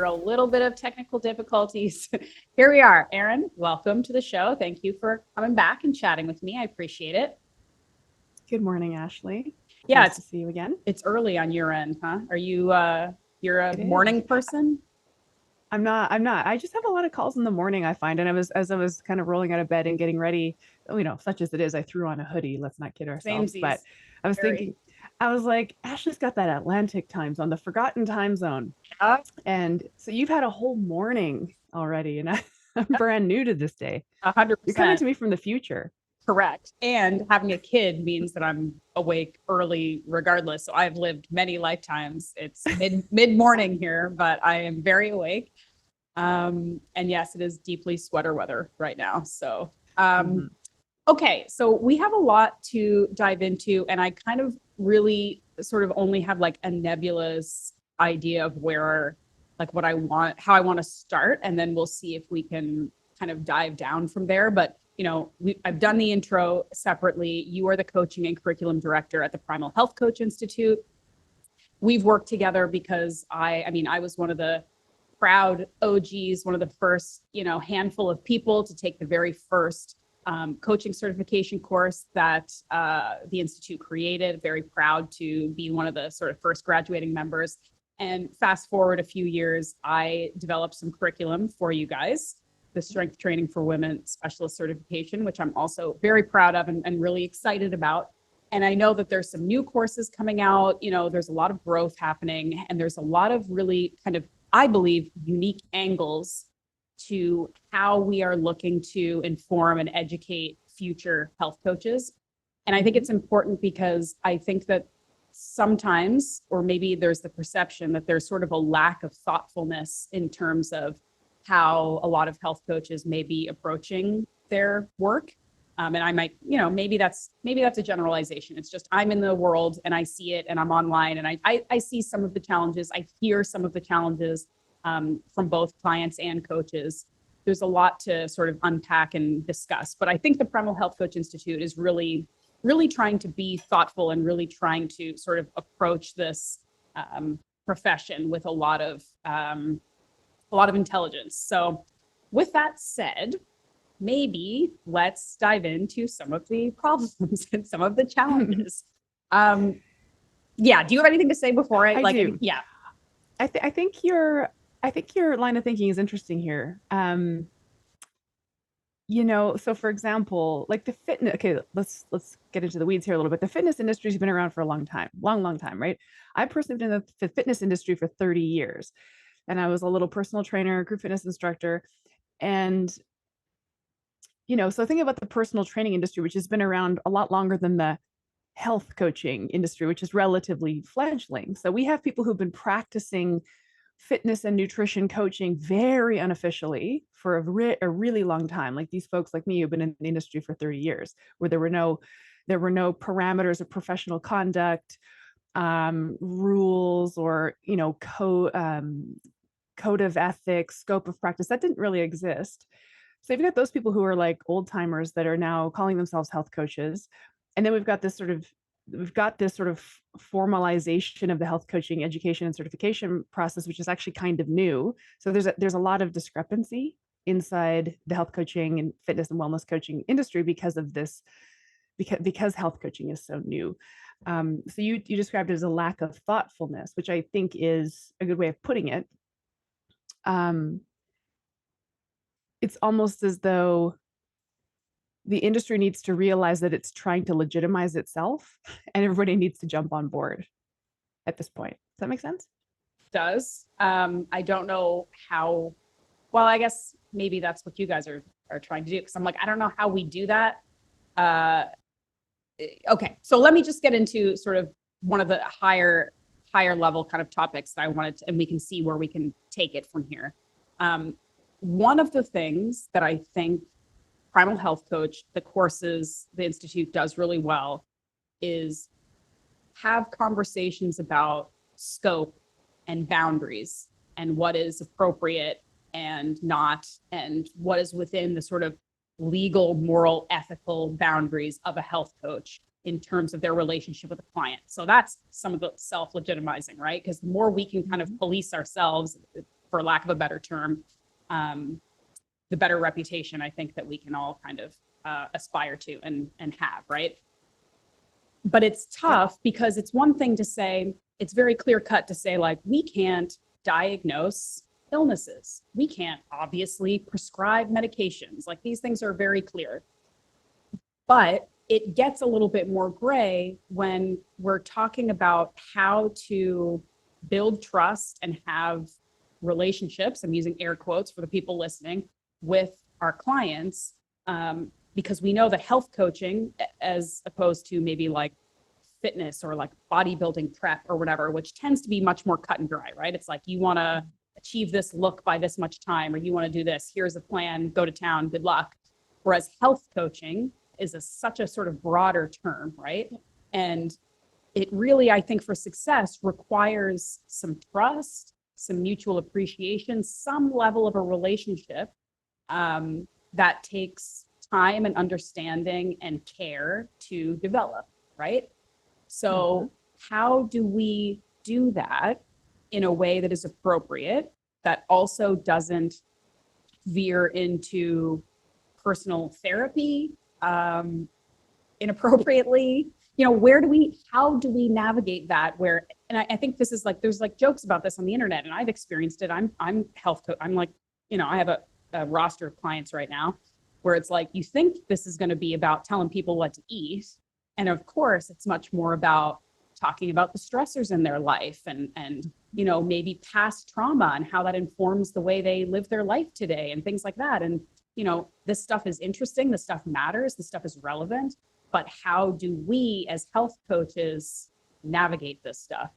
a little bit of technical difficulties. Here we are. Erin, welcome to the show. Thank you for coming back and chatting with me. I appreciate it. Good morning, Ashleigh. Yeah, nice to see you again. It's early on your end, huh? Are you you're a morning person? I'm not. I just have a lot of calls in the morning, I find. And as I was kind of rolling out of bed and getting ready, such as it is, I threw on a hoodie. Let's not kid ourselves. But I was thinking, I was like, Ashley's got that Atlantic time zone, the forgotten time zone. And so you've had a whole morning already, and I'm brand new to this day. 100%. You're coming to me from the future. Correct. And having a kid means that I'm awake early regardless. So I've lived many lifetimes. It's mid morning here, but I am very awake. And yes, it is deeply sweater weather right now. So, okay. So we have a lot to dive into, and I kind of really sort of only have like a nebulous idea of where, like what I want, how I want to start. And then we'll see if we can kind of dive down from there. But I've done the intro separately. You are the coaching and curriculum director at the Primal Health Coach Institute. We've worked together because I was one of the proud OGs, one of the first, handful of people to take the very first coaching certification course that the Institute created. Very proud to be one of the sort of first graduating members. And fast forward a few years, I developed some curriculum for you guys, the Strength Training for Women Specialist Certification, which I'm also very proud of and really excited about. And I know that there's some new courses coming out. There's a lot of growth happening, and there's a lot of really kind of, I believe, unique angles to how we are looking to inform and educate future health coaches. And I think it's important because I think that sometimes, or maybe there's the perception that there's sort of a lack of thoughtfulness in terms of how a lot of health coaches may be approaching their work. And I might, maybe that's a generalization. It's just, I'm in the world and I see it and I'm online and I see some of the challenges. I hear some of the challenges from both clients and coaches. There's a lot to sort of unpack and discuss, but I think the Primal Health Coach Institute is really, really trying to be thoughtful and really trying to sort of approach this profession with a lot of intelligence. So with that said, maybe let's dive into some of the problems and some of the challenges. Do you have anything to say before I do. Yeah. I think your line of thinking is interesting here. So for example, like the fitness, okay, let's get into the weeds here a little bit. The fitness industry has been around for a long time, right? I personally been in the fitness industry for 30 years. And I was a little personal trainer, group fitness instructor. And, so think about the personal training industry, which has been around a lot longer than the health coaching industry, which is relatively fledgling. So we have people who've been practicing fitness and nutrition coaching very unofficially for a really long time. Like these folks like me who've been in the industry for 30 years, where there were no parameters of professional conduct, rules, or, code of ethics, scope of practice that didn't really exist. So you've got those people who are like old timers that are now calling themselves health coaches. And then we've got this sort of formalization of the health coaching education and certification process, which is actually kind of new. So there's a lot of discrepancy inside the health coaching and fitness and wellness coaching industry because of this, because health coaching is so new. So you described it as a lack of thoughtfulness, which I think is a good way of putting it. It's almost as though the industry needs to realize that it's trying to legitimize itself, and everybody needs to jump on board at this point. Does that make sense? It does. I don't know how, well, I guess maybe that's what you guys are trying to do. Cause I'm like, I don't know how we do that. Okay. So let me just get into sort of one of the higher level kind of topics that I wanted to, and we can see where we can take it from here. One of the things that I think Primal Health Coach, the courses the Institute does really well, is have conversations about scope and boundaries and what is appropriate and not, and what is within the sort of legal, moral, ethical boundaries of a health coach in terms of their relationship with a client. So that's some of the self-legitimizing, right? Because the more we can kind of police ourselves, for lack of a better term, the better reputation I think that we can all kind of aspire to and have, right? But it's tough because it's one thing to say, it's very clear cut to say, like, we can't diagnose illnesses. We can't obviously prescribe medications. Like, these things are very clear. But it gets a little bit more gray when we're talking about how to build trust and have relationships, I'm using air quotes for the people listening, with our clients, because we know that health coaching, as opposed to maybe like fitness or like bodybuilding prep or whatever, which tends to be much more cut and dry, right? It's like, you want to achieve this look by this much time, or you want to do this, here's a plan, go to town, good luck. Whereas health coaching is such a sort of broader term, right? And it really, I think, for success requires some trust, some mutual appreciation, some level of a relationship that takes time and understanding and care to develop, right? So how do we do that in a way that is appropriate, that also doesn't veer into personal therapy inappropriately? You know, how do we navigate that? Where, and I think this is like, there's like jokes about this on the internet, and I've experienced it. I'm health coach. I'm like, you know, I have a roster of clients right now where it's like, you think this is going to be about telling people what to eat. And of course, it's much more about talking about the stressors in their life and, you know, maybe past trauma and how that informs the way they live their life today and things like that. And, you know, this stuff is interesting. This stuff matters. This stuff is relevant. But how do we as health coaches navigate this stuff?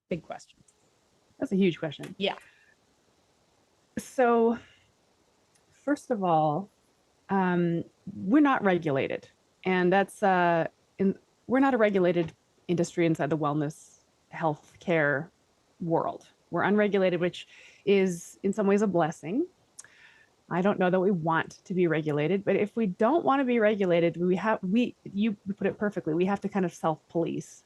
Big question. That's a huge question. Yeah. So first of all, we're not regulated. And that's, we're not a regulated industry inside the wellness healthcare world. We're unregulated, which is in some ways a blessing. I don't know that we want to be regulated, but if we don't want to be regulated, you put it perfectly, we have to kind of self-police.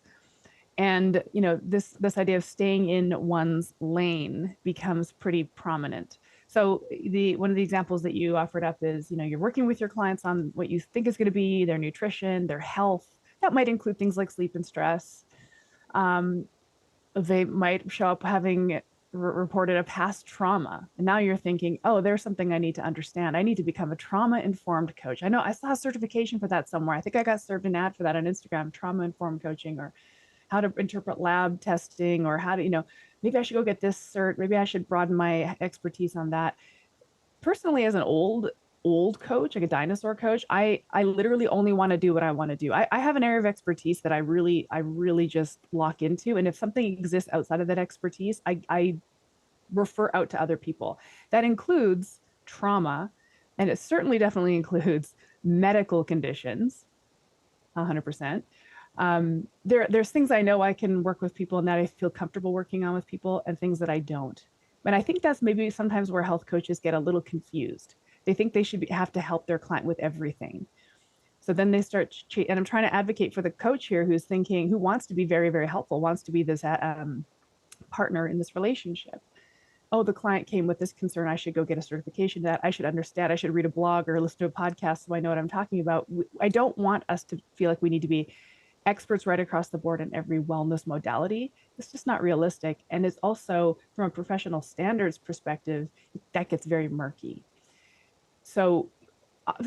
And, you know, this idea of staying in one's lane becomes pretty prominent. So one of the examples that you offered up is, you know, you're working with your clients on what you think is going to be their nutrition, their health. That might include things like sleep and stress. They might show up having reported a past trauma. And now you're thinking, oh, there's something I need to understand. I need to become a trauma-informed coach. I know I saw a certification for that somewhere. I think I got served an ad for that on Instagram, trauma-informed coaching, or how to interpret lab testing, or how to, you know, maybe I should go get this cert. Maybe I should broaden my expertise on that. Personally, as an old coach, like a dinosaur coach, I literally only want to do what I want to do. I have an area of expertise that I really just lock into. And if something exists outside of that expertise, I refer out to other people. That includes trauma, and it certainly definitely includes medical conditions, 100%. There's things I know I can work with people and that I feel comfortable working on with people, and things that I don't. And I think that's maybe sometimes where health coaches get a little confused. They think they should have to help their client with everything. So then they start, and I'm trying to advocate for the coach here who's thinking, who wants to be very, very helpful, wants to be this partner in this relationship. Oh, the client came with this concern. I should go get a certification that I should understand. I should read a blog or listen to a podcast so I know what I'm talking about. I don't want us to feel like we need to be experts right across the board in every wellness modality. It's just not realistic. And it's also, from a professional standards perspective, that gets very murky. So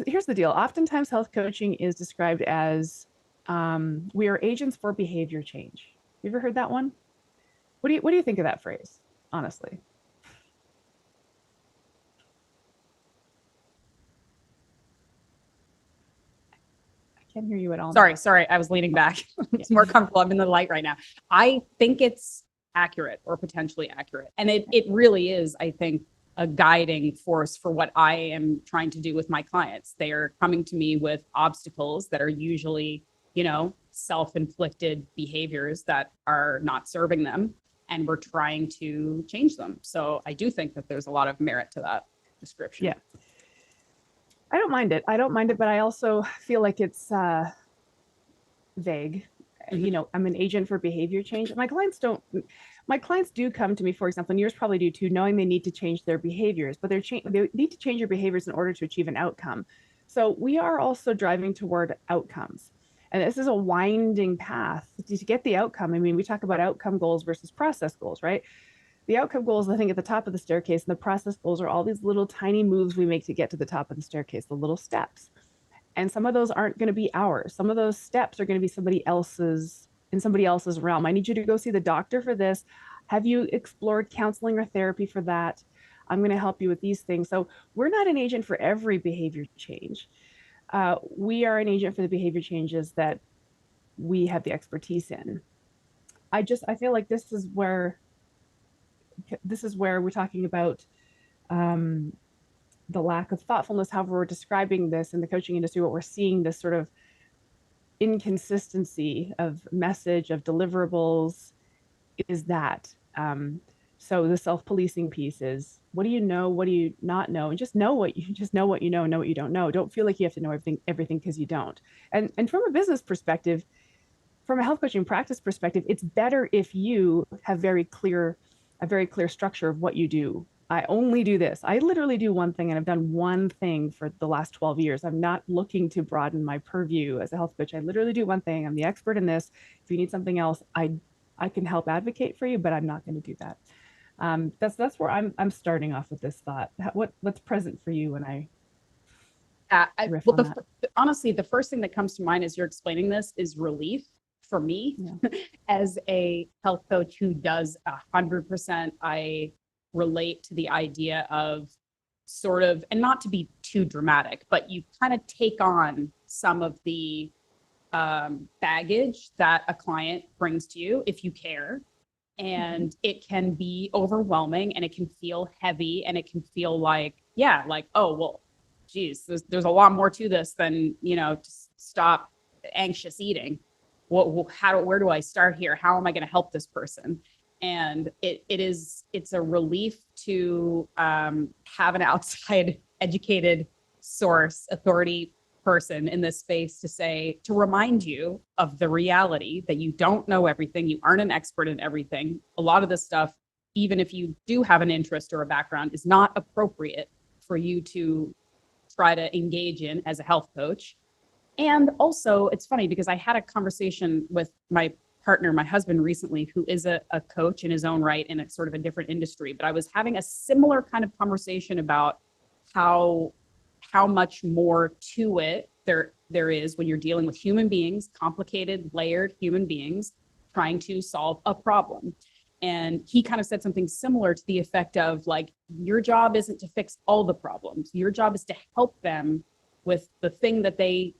here's the deal. Oftentimes health coaching is described as we are agents for behavior change. You ever heard that one? What do you think of that phrase, honestly? I can't hear you at all. Sorry. I was leaning back. It's more comfortable. I'm in the light right now. I think it's accurate, or potentially accurate. And it really is, I think, a guiding force for what I am trying to do with my clients. They are coming to me with obstacles that are usually, you know, self-inflicted behaviors that are not serving them, and we're trying to change them. So I do think that there's a lot of merit to that description. Yeah. I don't mind it, but I also feel like it's vague. you know, I'm an agent for behavior change. My clients do come to me, for example, and yours probably do too, knowing they need to change their behaviors, but they need to change their behaviors in order to achieve an outcome. So we are also driving toward outcomes. And this is a winding path to get the outcome. I mean, we talk about outcome goals versus process goals, right? The outcome goals, I think, at the top of the staircase, and the process goals are all these little tiny moves we make to get to the top of the staircase, the little steps. And some of those aren't going to be ours. Some of those steps are going to be somebody else's, in somebody else's realm. I need you to go see the doctor for this. Have you explored counseling or therapy for that? I'm going to help you with these things. So we're not an agent for every behavior change. We are an agent for the behavior changes that we have the expertise in. I feel like this is where we're talking about the lack of thoughtfulness, however we're describing this in the coaching industry, what we're seeing, this sort of inconsistency of message, of deliverables, is that. So the self-policing piece is, what do you know? What do you not know? And just know what you know what you don't know. Don't feel like you have to know everything because you don't. And from a business perspective, from a health coaching practice perspective, it's better if you have a very clear structure of what you do. I only do this. I literally do one thing, and I've done one thing for the last 12 years. I'm not looking to broaden my purview as a health coach. I literally do one thing. I'm the expert in this. If you need something else, I can help advocate for you, but I'm not going to do that. That's where I'm starting off with this thought. What's present for you when I riff on that? Honestly, the first thing that comes to mind as you're explaining this is relief for me as a health coach who does 100%. I relate to the idea of sort of, and not to be too dramatic, but you kind of take on some of the baggage that a client brings to you if you care. And it can be overwhelming, and it can feel heavy, and it can feel like, oh, well, geez, there's a lot more to this than, just stop anxious eating. Where do I start here? How am I going to help this person? And it's a relief to have an outside educated source, authority person in this space to remind you of the reality that you don't know everything. You aren't an expert in everything. A lot of this stuff, even if you do have an interest or a background, is not appropriate for you to try to engage in as a health coach. And also, it's funny because I had a conversation with my partner, my husband, recently, who is a coach in his own right in a sort of a different industry. But I was having a similar kind of conversation about how much more to it there is when you're dealing with human beings, complicated, layered human beings trying to solve a problem. And he kind of said something similar to the effect of, like, your job isn't to fix all the problems. Your job is to help them with the thing that they,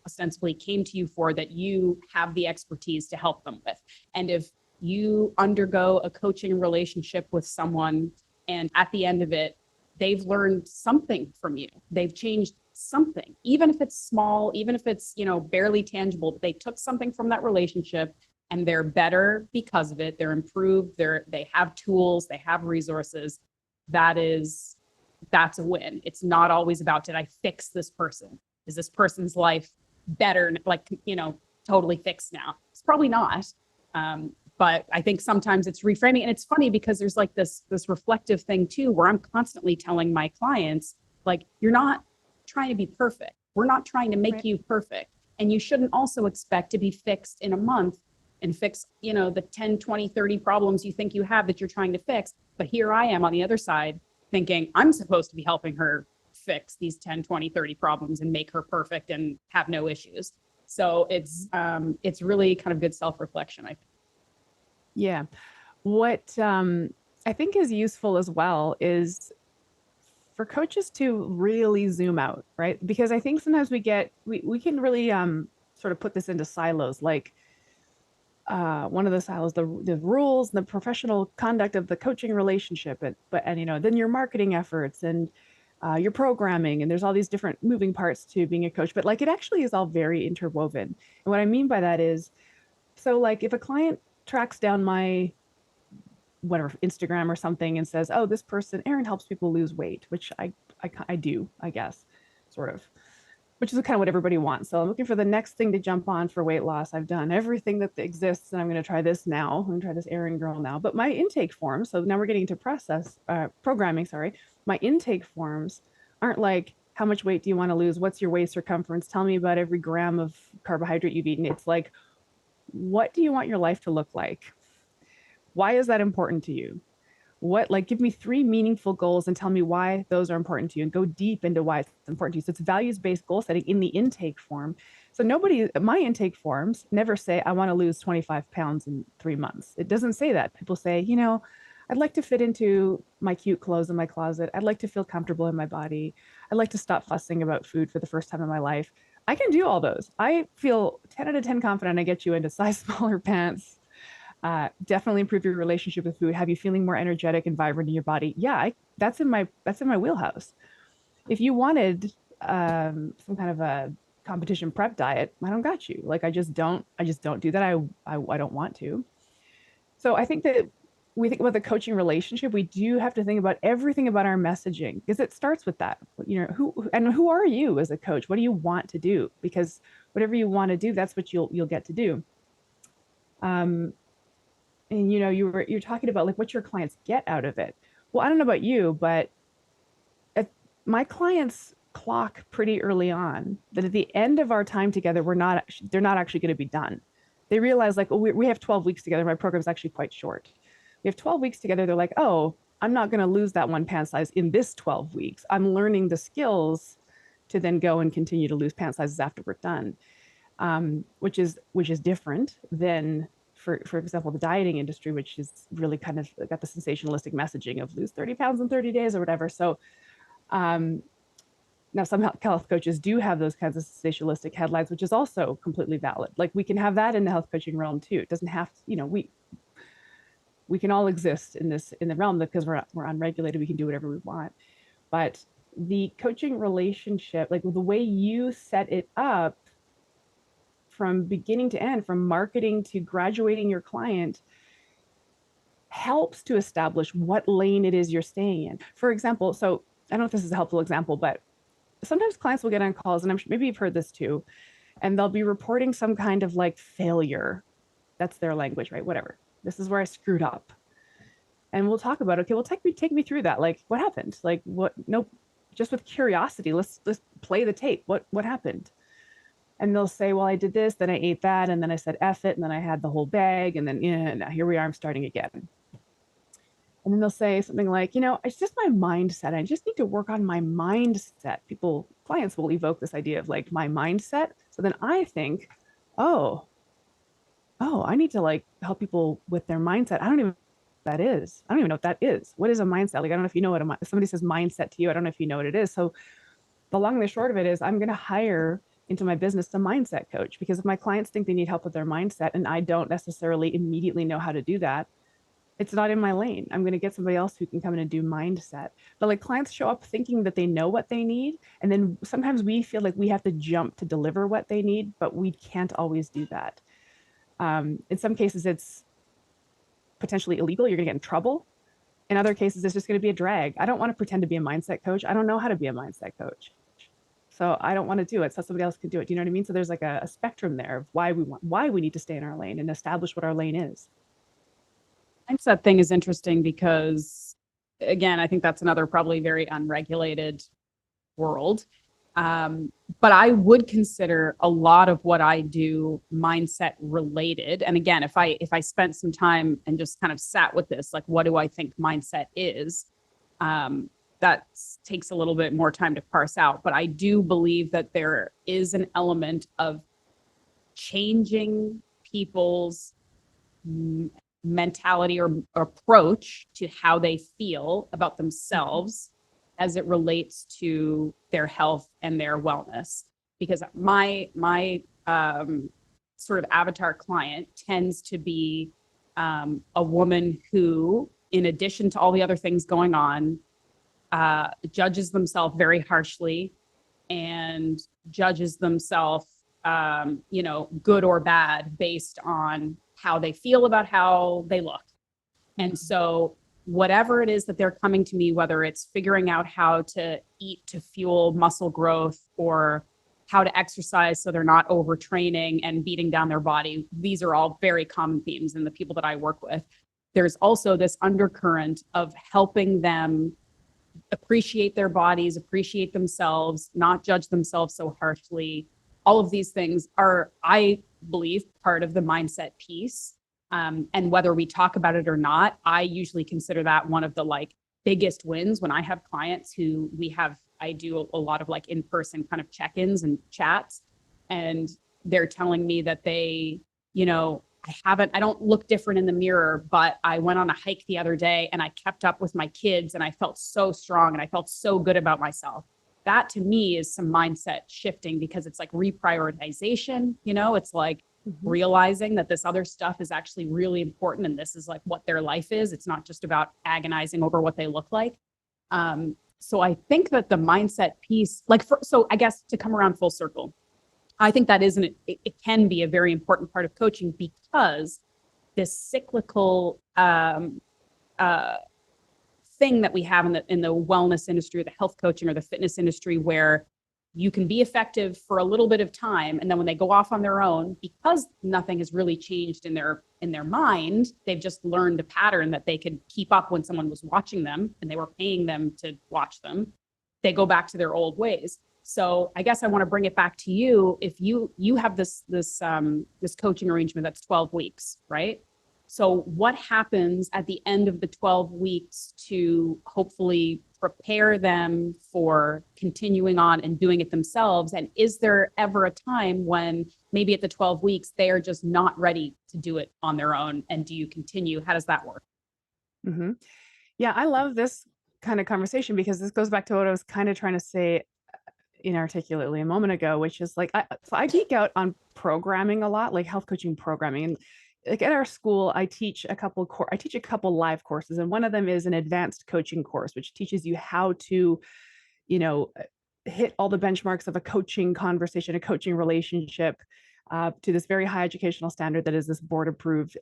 ostensibly came to you for, that you have the expertise to help them with. And if you undergo a coaching relationship with someone, and at the end of it, they've learned something from you, they've changed something, even if it's small, even if it's, barely tangible, but they took something from that relationship and they're better because of it. They're improved. They have tools, they have resources. That's a win. It's not always about, did I fix this person? Is this person's life better? Like, totally fixed now? It's probably not. But I think sometimes it's reframing. And it's funny because there's like this reflective thing too, where I'm constantly telling my clients, like, you're not trying to be perfect. We're not trying to make you perfect. And you shouldn't also expect to be fixed in a month and fix, the 10, 20, 30 problems you think you have that you're trying to fix. But here I am on the other side thinking I'm supposed to be helping her fix these 10, 20, 30 problems and make her perfect and have no issues. So it's really kind of good self-reflection, I think. Yeah. What I think is useful as well is for coaches to really zoom out, right? Because I think sometimes we can really sort of put this into silos, like one of the silos, the rules and the professional conduct of the coaching relationship, then your marketing efforts and your programming, and there's all these different moving parts to being a coach, but like, it actually is all very interwoven. And what I mean by that is, so like, if a client tracks down my whatever Instagram or something and says, oh, this person, Erin, helps people lose weight, which I do, I guess, sort of. which is kind of what everybody wants. So I'm looking for the next thing to jump on for weight loss. I've done everything that exists, and I'm going to try this now. I'm going to try this Erin girl now. But my intake forms, so now we're getting to programming, sorry. My intake forms aren't like, how much weight do you want to lose? What's your waist circumference? Tell me about every gram of carbohydrate you've eaten. It's like, what do you want your life to look like? Why is that important to you? Give me 3 meaningful goals and tell me why those are important to you, and go deep into why it's important to you. So it's values-based goal setting in the intake form. So my intake forms never say, I want to lose 25 pounds in 3 months. It doesn't say that. People say, I'd like to fit into my cute clothes in my closet. I'd like to feel comfortable in my body. I'd like to stop fussing about food for the first time in my life. I can do all those. I feel 10 out of 10 confident I get you into size smaller pants. Definitely improve your relationship with food. Have you feeling more energetic and vibrant in your body? Yeah, that's in my wheelhouse. If you wanted some kind of a competition prep diet, I don't got you. Like I just don't do that. I don't want to. So I think that we think about the coaching relationship, we do have to think about everything about our messaging, because it starts with that. Who are you as a coach? What do you want to do? Because whatever you want to do, that's what you'll get to do. And you're talking about like what your clients get out of it. Well, I don't know about you, but my clients clock pretty early on that at the end of our time together, they're not actually going to be done. They realize like, oh, we have 12 weeks together. My program is actually quite short. We have 12 weeks together. They're like, oh, I'm not going to lose that 1 pant size in this 12 weeks. I'm learning the skills to then go and continue to lose pant sizes after we're done, which is different than, for example, the dieting industry, which is really kind of got the sensationalistic messaging of lose 30 pounds in 30 days or whatever. So now some health coaches do have those kinds of sensationalistic headlines, which is also completely valid. Like we can have that in the health coaching realm too. It doesn't have to, we can all exist in the realm because we're unregulated. We can do whatever we want. But the coaching relationship, like the way you set it up from beginning to end, from marketing to graduating your client, helps to establish what lane it is you're staying in. For example, so I don't know if this is a helpful example, but sometimes clients will get on calls, and I'm sure maybe you've heard this too, and they'll be reporting some kind of like failure. That's their language, right? Whatever. This is where I screwed up. And we'll talk about, okay, well, take me through that. Like, what happened? Like, what? Nope. Just with curiosity, let's play the tape. What happened? And they'll say, well, I did this, then I ate that, and then I said F it, and then I had the whole bag, and then now here we are, I'm starting again. And then they'll say something like, it's just my mindset. I just need to work on my mindset. Clients will evoke this idea of like my mindset. So then I think, oh, I need to like help people with their mindset. I don't even know what that is. I don't even know what that is. What is a mindset? Like, I don't know if you know what if somebody says mindset to you, I don't know if you know what it is. So the long and the short of it is I'm going to hire into my business a mindset coach, because if my clients think they need help with their mindset and I don't necessarily immediately know how to do that, it's not in my lane. I'm going to get somebody else who can come in and do mindset. But like clients show up thinking that they know what they need. And then sometimes we feel like we have to jump to deliver what they need, but we can't always do that. In some cases, it's potentially illegal. You're going to get in trouble. In other cases, it's just going to be a drag. I don't want to pretend to be a mindset coach. I don't know how to be a mindset coach. So I don't want to do it. So somebody else can do it. Do you know what I mean? So there's like a spectrum there of why we need to stay in our lane and establish what our lane is. Mindset thing is interesting because, again, I think that's another probably very unregulated world. But I would consider a lot of what I do mindset related. And again, if I spent some time and just kind of sat with this, like, what do I think mindset is? That takes a little bit more time to parse out. But I do believe that there is an element of changing people's mentality or approach to how they feel about themselves as it relates to their health and their wellness. Because my sort of avatar client tends to be a woman who, in addition to all the other things going on, judges themselves very harshly and judges themselves, good or bad based on how they feel about how they look. And so whatever it is that they're coming to me, whether it's figuring out how to eat to fuel muscle growth or how to exercise so they're not overtraining and beating down their body. These are all very common themes in the people that I work with. There's also this undercurrent of helping them appreciate their bodies, appreciate themselves, not judge themselves so harshly. All of these things are, I believe, part of the mindset piece. And whether we talk about it or not, I usually consider that one of the like biggest wins when I have clients who I do a lot of like in-person kind of check-ins and chats, and they're telling me that they, you know, I don't look different in the mirror, but I went on a hike the other day and I kept up with my kids and I felt so strong and I felt so good about myself. That to me is some mindset shifting, because it's like reprioritization, it's like realizing that this other stuff is actually really important and this is like what their life is. It's not just about agonizing over what they look like. So I think that the mindset piece, so I guess to come around full circle, I think that it can be a very important part of coaching, because this cyclical thing that we have in the wellness industry, or the health coaching or the fitness industry, where you can be effective for a little bit of time, and then when they go off on their own, because nothing has really changed in their mind, they've just learned a pattern that they could keep up when someone was watching them and they were paying them to watch them. They go back to their old ways. So I guess I want to bring it back to you. If you have this coaching arrangement that's 12 weeks, right? So what happens at the end of the 12 weeks to hopefully prepare them for continuing on and doing it themselves? And is there ever a time when maybe at the 12 weeks, they are just not ready to do it on their own? And do you continue? How does that work? Mm-hmm. Yeah, I love this kind of conversation, because this goes back to what I was kind of trying to say inarticulately a moment ago, which is like, I geek out on programming a lot, like health coaching programming. And like at our school, I teach a couple live courses, and one of them is an advanced coaching course, which teaches you how to, hit all the benchmarks of a coaching conversation, a coaching relationship, to this very high educational standard that is this board approved,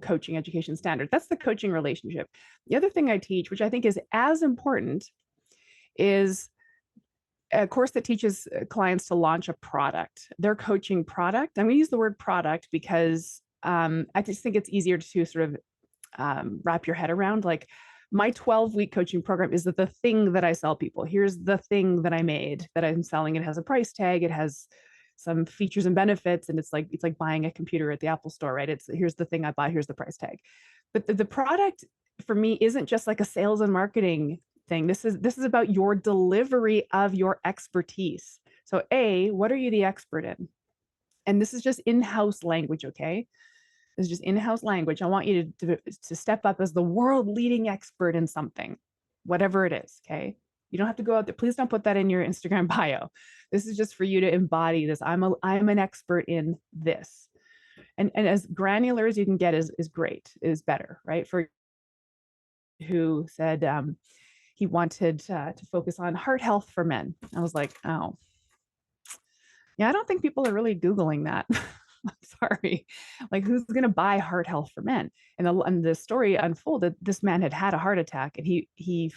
coaching education standard. That's the coaching relationship. The other thing I teach, which I think is as important, is a course that teaches clients to launch a product, their coaching product. I'm going to use the word product because I just think it's easier to sort of wrap your head around. Like, my 12-week coaching program is the thing that I sell people. Here's the thing that I made that I'm selling. It has a price tag. It has some features and benefits. And it's like buying a computer at the Apple store, right? Here's the thing I buy. Here's the price tag. But the product for me isn't just like a sales and marketing thing. This is about your delivery of your expertise. So what are you the expert in? And this is just in-house language, okay? This is just in-house language. I want you to step up as the world leading expert in something, whatever it is, okay? You don't have to go out there. Please don't put that in your Instagram bio. This is just for you to embody this. I'm an expert in this. And as granular as you can get is great, is better, right? For who said he wanted to focus on heart health for men. I was like, oh, yeah, I don't think people are really Googling that. I'm sorry. Like, who's going to buy heart health for men? And the story unfolded. This man had a heart attack, and he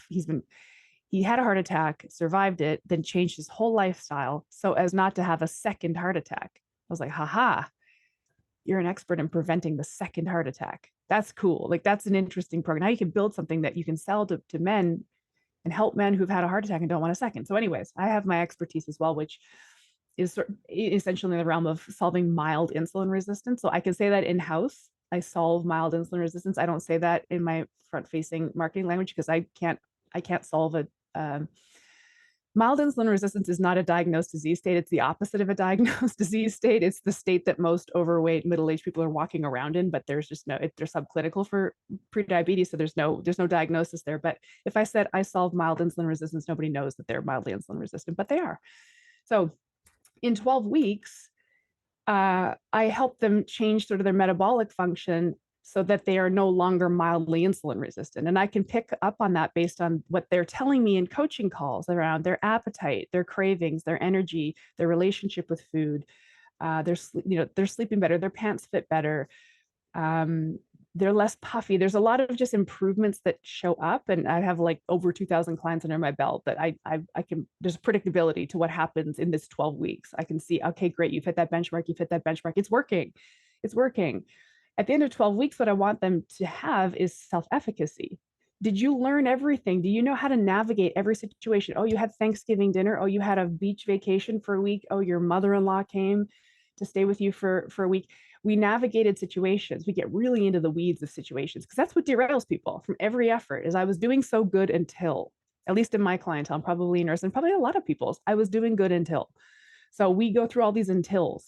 had a heart attack, survived it, then changed his whole lifestyle so as not to have a second heart attack. I was like, haha, you're an expert in preventing the second heart attack. That's cool. Like, that's an interesting program. Now you can build something that you can sell to men and help men who've had a heart attack and don't want a second. So anyways, I have my expertise as well, which is essentially in the realm of solving mild insulin resistance. So I can say that in-house, I solve mild insulin resistance. I don't say that in my front-facing marketing language because I can't solve a mild insulin resistance is not a diagnosed disease state. It's the opposite of a diagnosed disease state. It's the state that most overweight middle-aged people are walking around in, but there's just they're subclinical for prediabetes. So there's no diagnosis there. But if I said I solve mild insulin resistance, nobody knows that they're mildly insulin resistant, but they are. So in 12 weeks, I help them change sort of their metabolic function so that they are no longer mildly insulin resistant. And I can pick up on that based on what they're telling me in coaching calls around their appetite, their cravings, their energy, their relationship with food. They're sleeping better, their pants fit better. they're less puffy. There's a lot of just improvements that show up, and I have like over 2,000 clients under my belt that I can, there's predictability to what happens in this 12 weeks. I can see, okay, great, you've hit that benchmark, you've hit that benchmark, it's working, it's working. At the end of 12 weeks, what I want them to have is self-efficacy. Did you learn everything? Do you know how to navigate every situation? Oh, you had Thanksgiving dinner. Oh, you had a beach vacation for a week. Oh, your mother-in-law came to stay with you for a week. We navigated situations. We get really into the weeds of situations because that's what derails people from every effort. Is I was doing so good until, at least in my clientele, probably nurse and probably a lot of people's, I was doing good until. So we go through all these untils.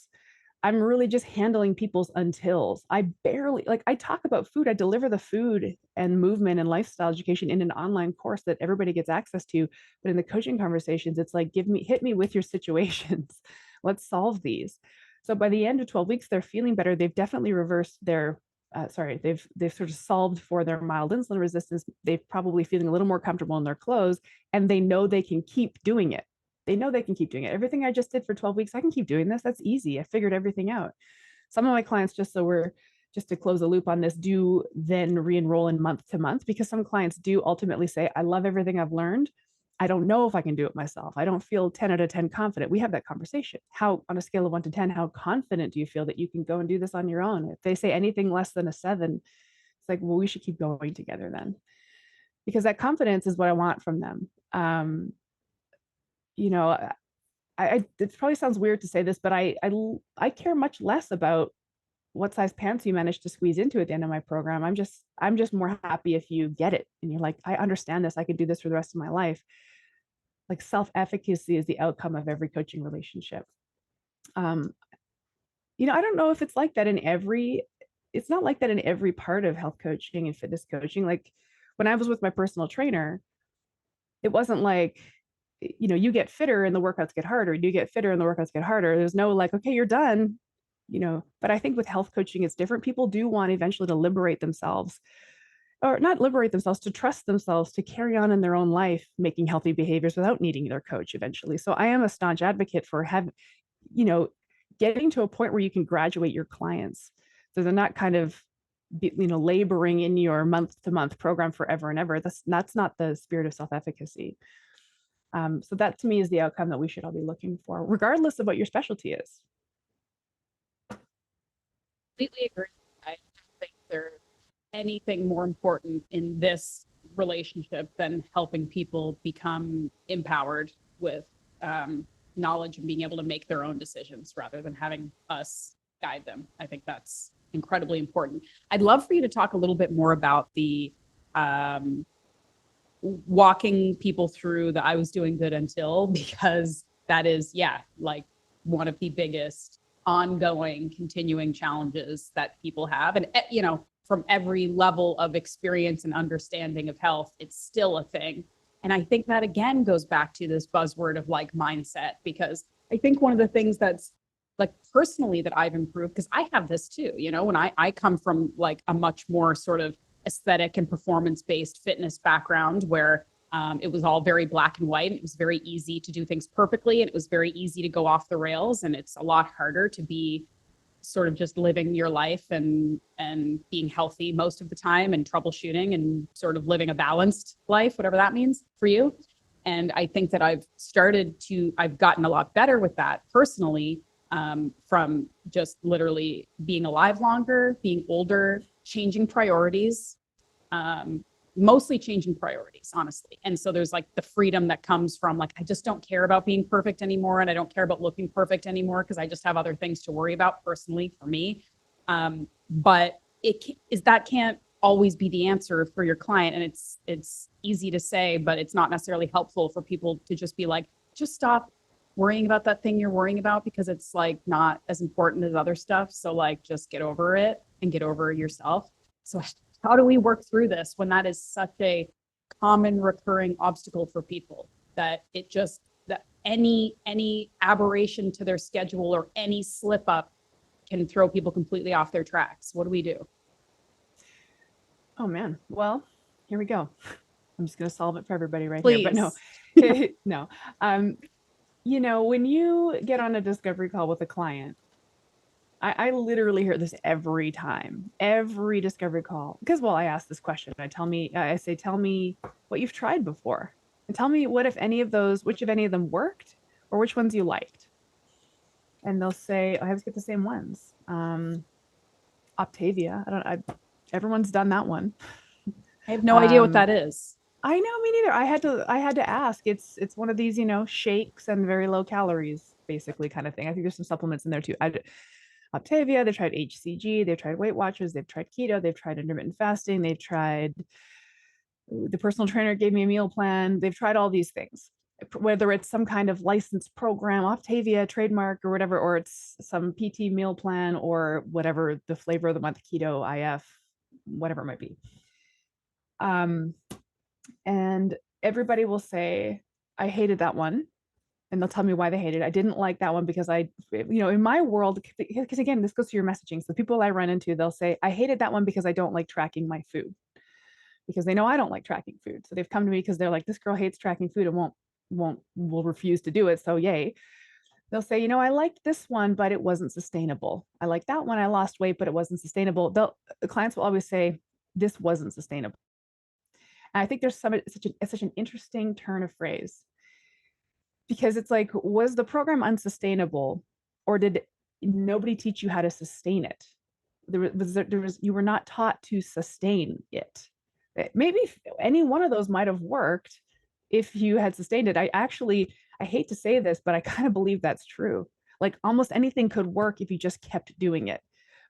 I'm really just handling people's untils. I barely, like, I talk about food. I deliver the food and movement and lifestyle education in an online course that everybody gets access to. But in the coaching conversations, it's like, hit me with your situations. Let's solve these. So by the end of 12 weeks, they're feeling better. They've definitely reversed their, they've sort of solved for their mild insulin resistance. They're probably feeling a little more comfortable in their clothes, and they know they can keep doing it. They know they can keep doing it. Everything I just did for 12 weeks, I can keep doing this. That's easy. I figured everything out. Some of my clients, just to close the loop on this, do then re-enroll in month to month, because some clients do ultimately say, I love everything I've learned. I don't know if I can do it myself. I don't feel 10 out of 10 confident. We have that conversation. How, on a scale of 1 to 10, how confident do you feel that you can go and do this on your own? If they say anything less than a 7, it's like, well, we should keep going together then, because that confidence is what I want from them. You know, it probably sounds weird to say this, but I care much less about what size pants you manage to squeeze into at the end of my program. I'm just more happy if you get it and you're like, I understand this. I could do this for the rest of my life. Like, self-efficacy is the outcome of every coaching relationship. I don't know if it's like that in every. It's not like that in every part of health coaching and fitness coaching. Like, when I was with my personal trainer, it wasn't like, you get fitter and the workouts get harder. You get fitter and the workouts get harder. There's no like, okay, you're done, but I think with health coaching, it's different. People do want eventually to liberate themselves, or not liberate themselves, to trust themselves to carry on in their own life, making healthy behaviors without needing their coach eventually. So I am a staunch advocate for getting to a point where you can graduate your clients. So they're not kind of, laboring in your month to month program forever and ever. That's not the spirit of self-efficacy. So that to me is the outcome that we should all be looking for, regardless of what your specialty is. Completely agree. I don't think there's anything more important in this relationship than helping people become empowered with knowledge and being able to make their own decisions rather than having us guide them. I think that's incredibly important. I'd love for you to talk a little bit more about the walking people through the I was doing good until, because that is, like one of the biggest ongoing continuing challenges that people have. And, from every level of experience and understanding of health, it's still a thing. And I think that again goes back to this buzzword of like mindset, because I think one of the things that's like personally that I've improved, because I have this too, when I come from like a much more sort of aesthetic and performance-based fitness background where it was all very black and white. It was very easy to do things perfectly, and it was very easy to go off the rails. And it's a lot harder to be sort of just living your life and being healthy most of the time, and troubleshooting and sort of living a balanced life, whatever that means for you. And I think that I've gotten a lot better with that personally, from just literally being alive longer, being older, changing priorities, mostly changing priorities, honestly. And so there's like the freedom that comes from like, I just don't care about being perfect anymore. And I don't care about looking perfect anymore, because I just have other things to worry about personally for me. But that can't always be the answer for your client. And it's easy to say, but it's not necessarily helpful for people to just be like, just stop worrying about that thing you're worrying about, because it's like not as important as other stuff. So like, just get over it and get over yourself. So how do we work through this when that is such a common recurring obstacle for people, that any aberration to their schedule or any slip up can throw people completely off their tracks? What do we do? Oh man. Well, here we go. I'm just going to solve it for everybody right Please. here, but no, no. When you get on a discovery call with a client, I literally hear this every time, every discovery call. Because, well, I ask this question. I say, tell me what you've tried before, and tell me what, if any of those, which of any of them worked, or which ones you liked. And they'll say, I always get the same ones. Optavia. Everyone's done that one. I have no idea what that Um, is. I know, me neither. I had to ask. It's one of these, shakes and very low calories, basically, kind of thing. I think there's some supplements in there too. Optavia, they've tried HCG, they've tried Weight Watchers, they've tried keto, they've tried intermittent fasting, they've tried, the personal trainer gave me a meal plan. They've tried all these things, whether it's some kind of licensed program, Optavia trademark or whatever, or it's some PT meal plan or whatever the flavor of the month, keto, IF, whatever it might be. And everybody will say, I hated that one. And they'll tell me why they hated it. I didn't like that one because in my world, because again, this goes to your messaging. So people I run into, they'll say, I hated that one because I don't like tracking my food, because they know I don't like tracking food. So they've come to me because they're like, this girl hates tracking food and will refuse to do it. So yay. They'll say, I liked this one, but it wasn't sustainable. I like that one. I lost weight, but it wasn't sustainable. The clients will always say, this wasn't sustainable. And I think there's such an interesting turn of phrase, because it's like, was the program unsustainable, or did nobody teach you how to sustain it? You were not taught to sustain it. Maybe any one of those might have worked if you had sustained it. I hate to say this, but I kind of believe that's true. Like almost anything could work if you just kept doing it.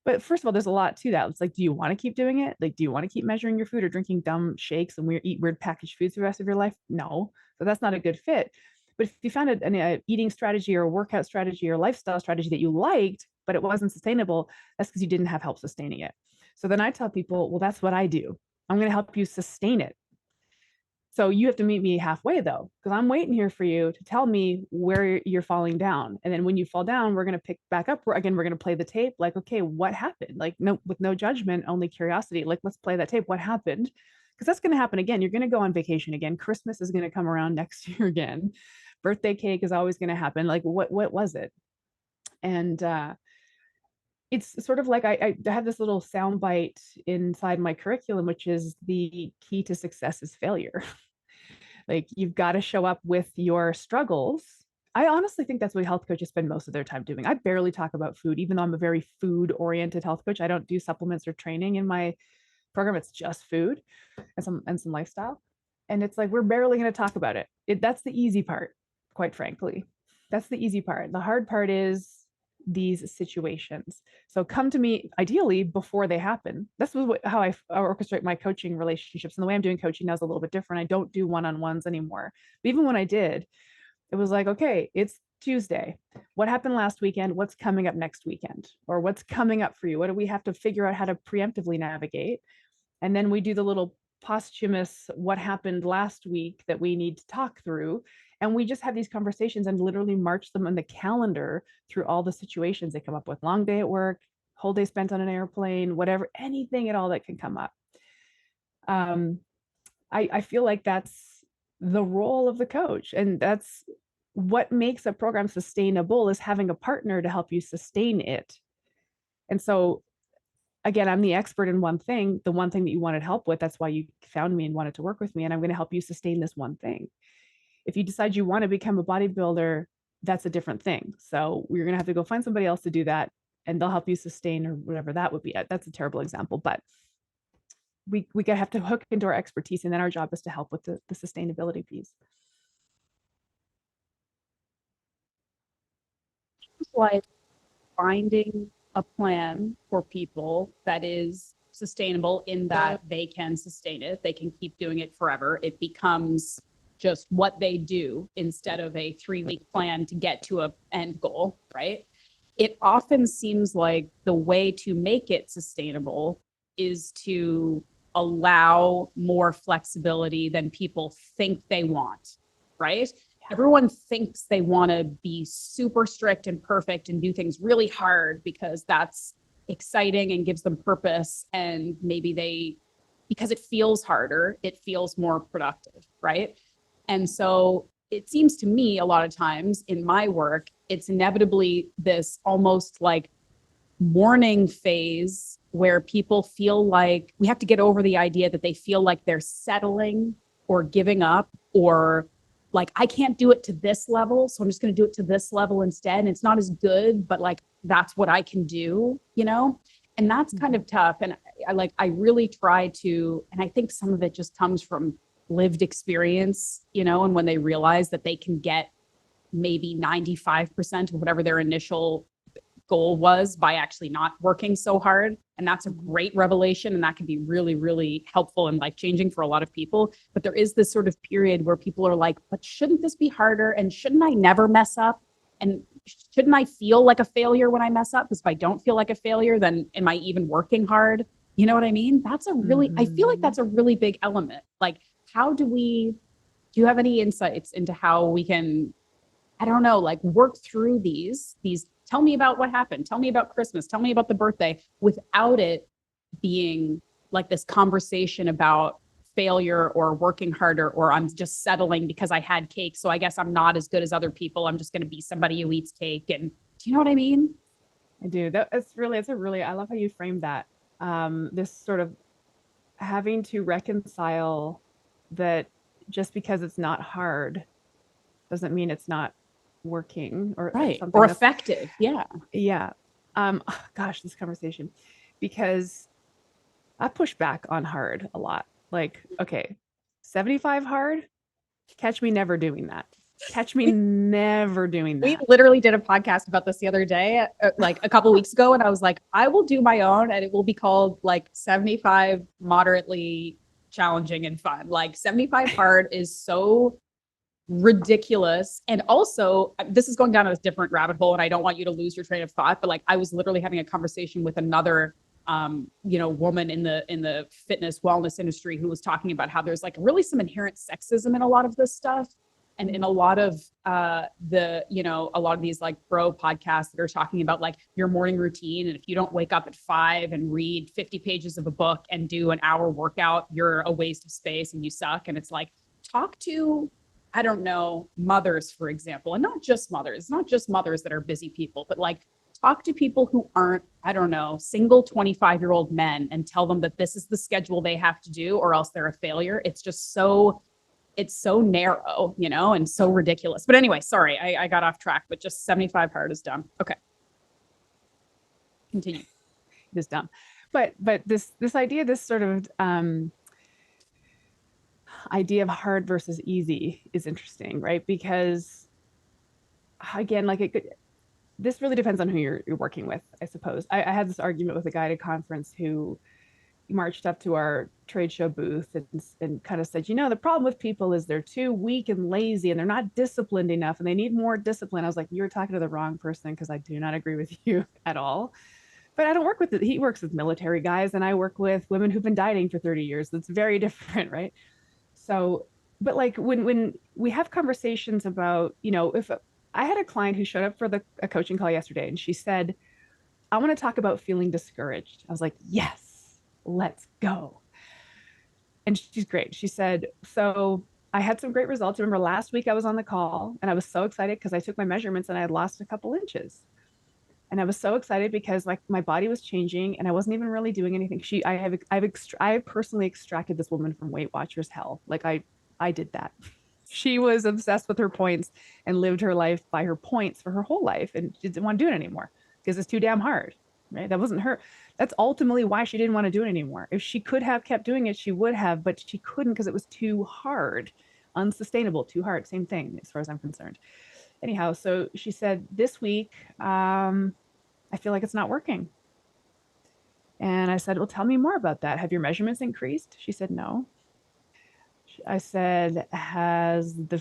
But first of all, there's a lot to that. It's like, do you want to keep doing it? Like, do you want to keep measuring your food or drinking dumb shakes and eat weird packaged foods the rest of your life? No. So that's not a good fit. But if you found an eating strategy or a workout strategy or lifestyle strategy that you liked, but it wasn't sustainable, that's because you didn't have help sustaining it. So then I tell people, well, that's what I do. I'm going to help you sustain it. So you have to meet me halfway though, because I'm waiting here for you to tell me where you're falling down. And then when you fall down, we're going to pick back up. We're going to play the tape. Like, okay, what happened? Like, no, with no judgment, only curiosity. Like, let's play that tape. What happened? Because that's going to happen again. You're going to go on vacation again. Christmas is going to come around next year again. Birthday cake is always going to happen. Like, what was it? And it's sort of like I have this little soundbite inside my curriculum, which is the key to success is failure. Like, you've got to show up with your struggles. I honestly think that's what health coaches spend most of their time doing. I barely talk about food, even though I'm a very food oriented health coach. I don't do supplements or training in my program. It's just food and some lifestyle. And it's like, we're barely going to talk about it. That's the easy part, quite frankly. That's the easy part. The hard part is these situations. So come to me ideally before they happen. This was how I orchestrate my coaching relationships. And the way I'm doing coaching now is a little bit different. I don't do one-on-ones anymore. But even when I did, it was like, okay, it's Tuesday. What happened last weekend? What's coming up next weekend? Or what's coming up for you? What do we have to figure out how to preemptively navigate? And then we do the little posthumous what happened last week that we need to talk through. And we just have these conversations and literally march them on the calendar through all the situations they come up with. Long day at work, whole day spent on an airplane, whatever, anything at all that can come up. I feel like that's the role of the coach. And that's what makes a program sustainable, is having a partner to help you sustain it. And so again, I'm the expert in one thing, the one thing that you wanted help with. That's why you found me and wanted to work with me. And I'm going to help you sustain this one thing. If you decide you want to become a bodybuilder, that's a different thing. So we're going to have to go find somebody else to do that, and they'll help you sustain, or whatever that would be. That's a terrible example, but we have to hook into our expertise, and then our job is to help with the sustainability piece. Like finding a plan for people that is sustainable, in that they can sustain it, they can keep doing it forever. It becomes just what they do instead of a 3-week plan to get to a end goal, right? It often seems like the way to make it sustainable is to allow more flexibility than people think they want, right? Everyone thinks they want to be super strict and perfect and do things really hard because that's exciting and gives them purpose. And maybe because it feels harder, it feels more productive, right? And so it seems to me a lot of times in my work, it's inevitably this almost like mourning phase where people feel like we have to get over the idea that they feel like they're settling or giving up, or like, I can't do it to this level, so I'm just going to do it to this level instead. And it's not as good, but like, that's what I can do, you know? And that's kind of tough. And I really try to, and I think some of it just comes from lived experience, you know, and when they realize that they can get maybe 95% of whatever their initial goal was by actually not working so hard. And that's a great revelation. And that can be really, really helpful and life changing for a lot of people. But there is this sort of period where people are like, but shouldn't this be harder? And shouldn't I never mess up? And shouldn't I feel like a failure when I mess up? Because if I don't feel like a failure, then am I even working hard? You know what I mean? That's a really, I feel like that's a really big element. Like, how do you have any insights into how we can, I don't know, like work through these, tell me about what happened. Tell me about Christmas. Tell me about the birthday without it being like this conversation about failure or working harder, or I'm just settling because I had cake. So I guess I'm not as good as other people. I'm just going to be somebody who eats cake. And do you know what I mean? I do. I love how you framed that. This sort of having to reconcile that just because it's not hard doesn't mean it's not working or right, something or effective. Yeah. Gosh, this conversation, because I push back on hard a lot. Like, okay, 75 hard, catch me never doing that. Catch me never doing that. We literally did a podcast about this the other day, like a couple weeks ago. And I was like, I will do my own and it will be called like 75 moderately challenging and fun. Like 75 hard is so ridiculous. And also, this is going down a different rabbit hole and I don't want you to lose your train of thought, but like I was literally having a conversation with another woman in the fitness wellness industry who was talking about how there's like really some inherent sexism in a lot of this stuff. And in a lot of a lot of these like bro podcasts that are talking about like your morning routine. And if you don't wake up at 5 and read 50 pages of a book and do an hour workout, you're a waste of space and you suck. And it's like, talk to, I don't know, mothers, for example, and not just mothers that are busy people, but like talk to people who aren't, I don't know, single 25-year-old men and tell them that this is the schedule they have to do or else they're a failure. It's so narrow, you know, and so ridiculous. But anyway, sorry, I got off track, but just 75 hard is dumb. Okay. Continue. It is dumb. But this idea, this sort of idea of hard versus easy is interesting, right? Because again, this really depends on who you're working with, I suppose. I had this argument with a guy at a conference who marched up to our trade show booth and kind of said, the problem with people is they're too weak and lazy and they're not disciplined enough and they need more discipline. I was like, you're talking to the wrong person, because I do not agree with you at all. But I don't work with it. He works with military guys and I work with women who've been dieting for 30 years. That's very different, right? So, but like when we have conversations about, if I had a client who showed up for a coaching call yesterday and she said, I want to talk about feeling discouraged. I was like, yes, let's go. And she's great. She said, so I had some great results. Remember last week I was on the call and I was so excited because I took my measurements and I had lost a couple inches. And I was so excited because like my body was changing and I wasn't even really doing anything. I personally extracted this woman from Weight Watchers hell. Like I did that. She was obsessed with her points and lived her life by her points for her whole life. And she didn't want to do it anymore because it's too damn hard, right? That wasn't her. That's ultimately why she didn't want to do it anymore. If she could have kept doing it, she would have, but she couldn't because it was too hard, unsustainable, too hard. Same thing as far as I'm concerned. Anyhow, so she said, this week, I feel like it's not working. And I said, well, tell me more about that. Have your measurements increased? She said, no. I said, has the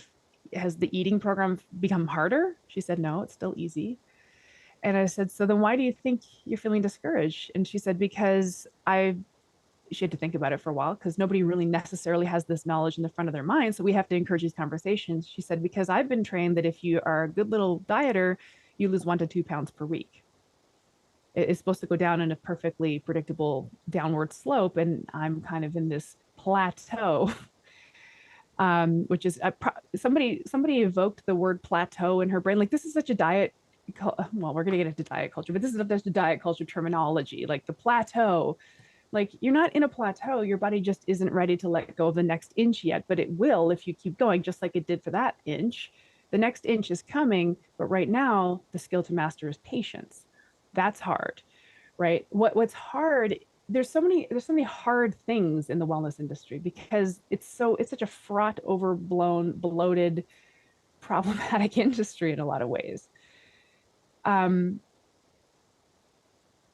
eating program become harder? She said, no, it's still easy. And I said, so then why do you think you're feeling discouraged? And she said, because she had to think about it for a while because nobody really necessarily has this knowledge in the front of their mind. So we have to encourage these conversations. She said, because I've been trained that if you are a good little dieter, you lose 1 to 2 pounds per week. It's supposed to go down in a perfectly predictable downward slope. And I'm kind of in this plateau, which is somebody evoked the word plateau in her brain. Like, this is such a diet well, we're going to get into diet culture, but this is there's the diet culture terminology, like the plateau. Like you're not in a plateau. Your body just isn't ready to let go of the next inch yet, but it will if you keep going, just like it did for that inch. The next inch is coming, but right now the skill to master is patience. That's hard, right? What's hard, there's so many hard things in the wellness industry because it's such a fraught, overblown, bloated, problematic industry in a lot of ways. Um,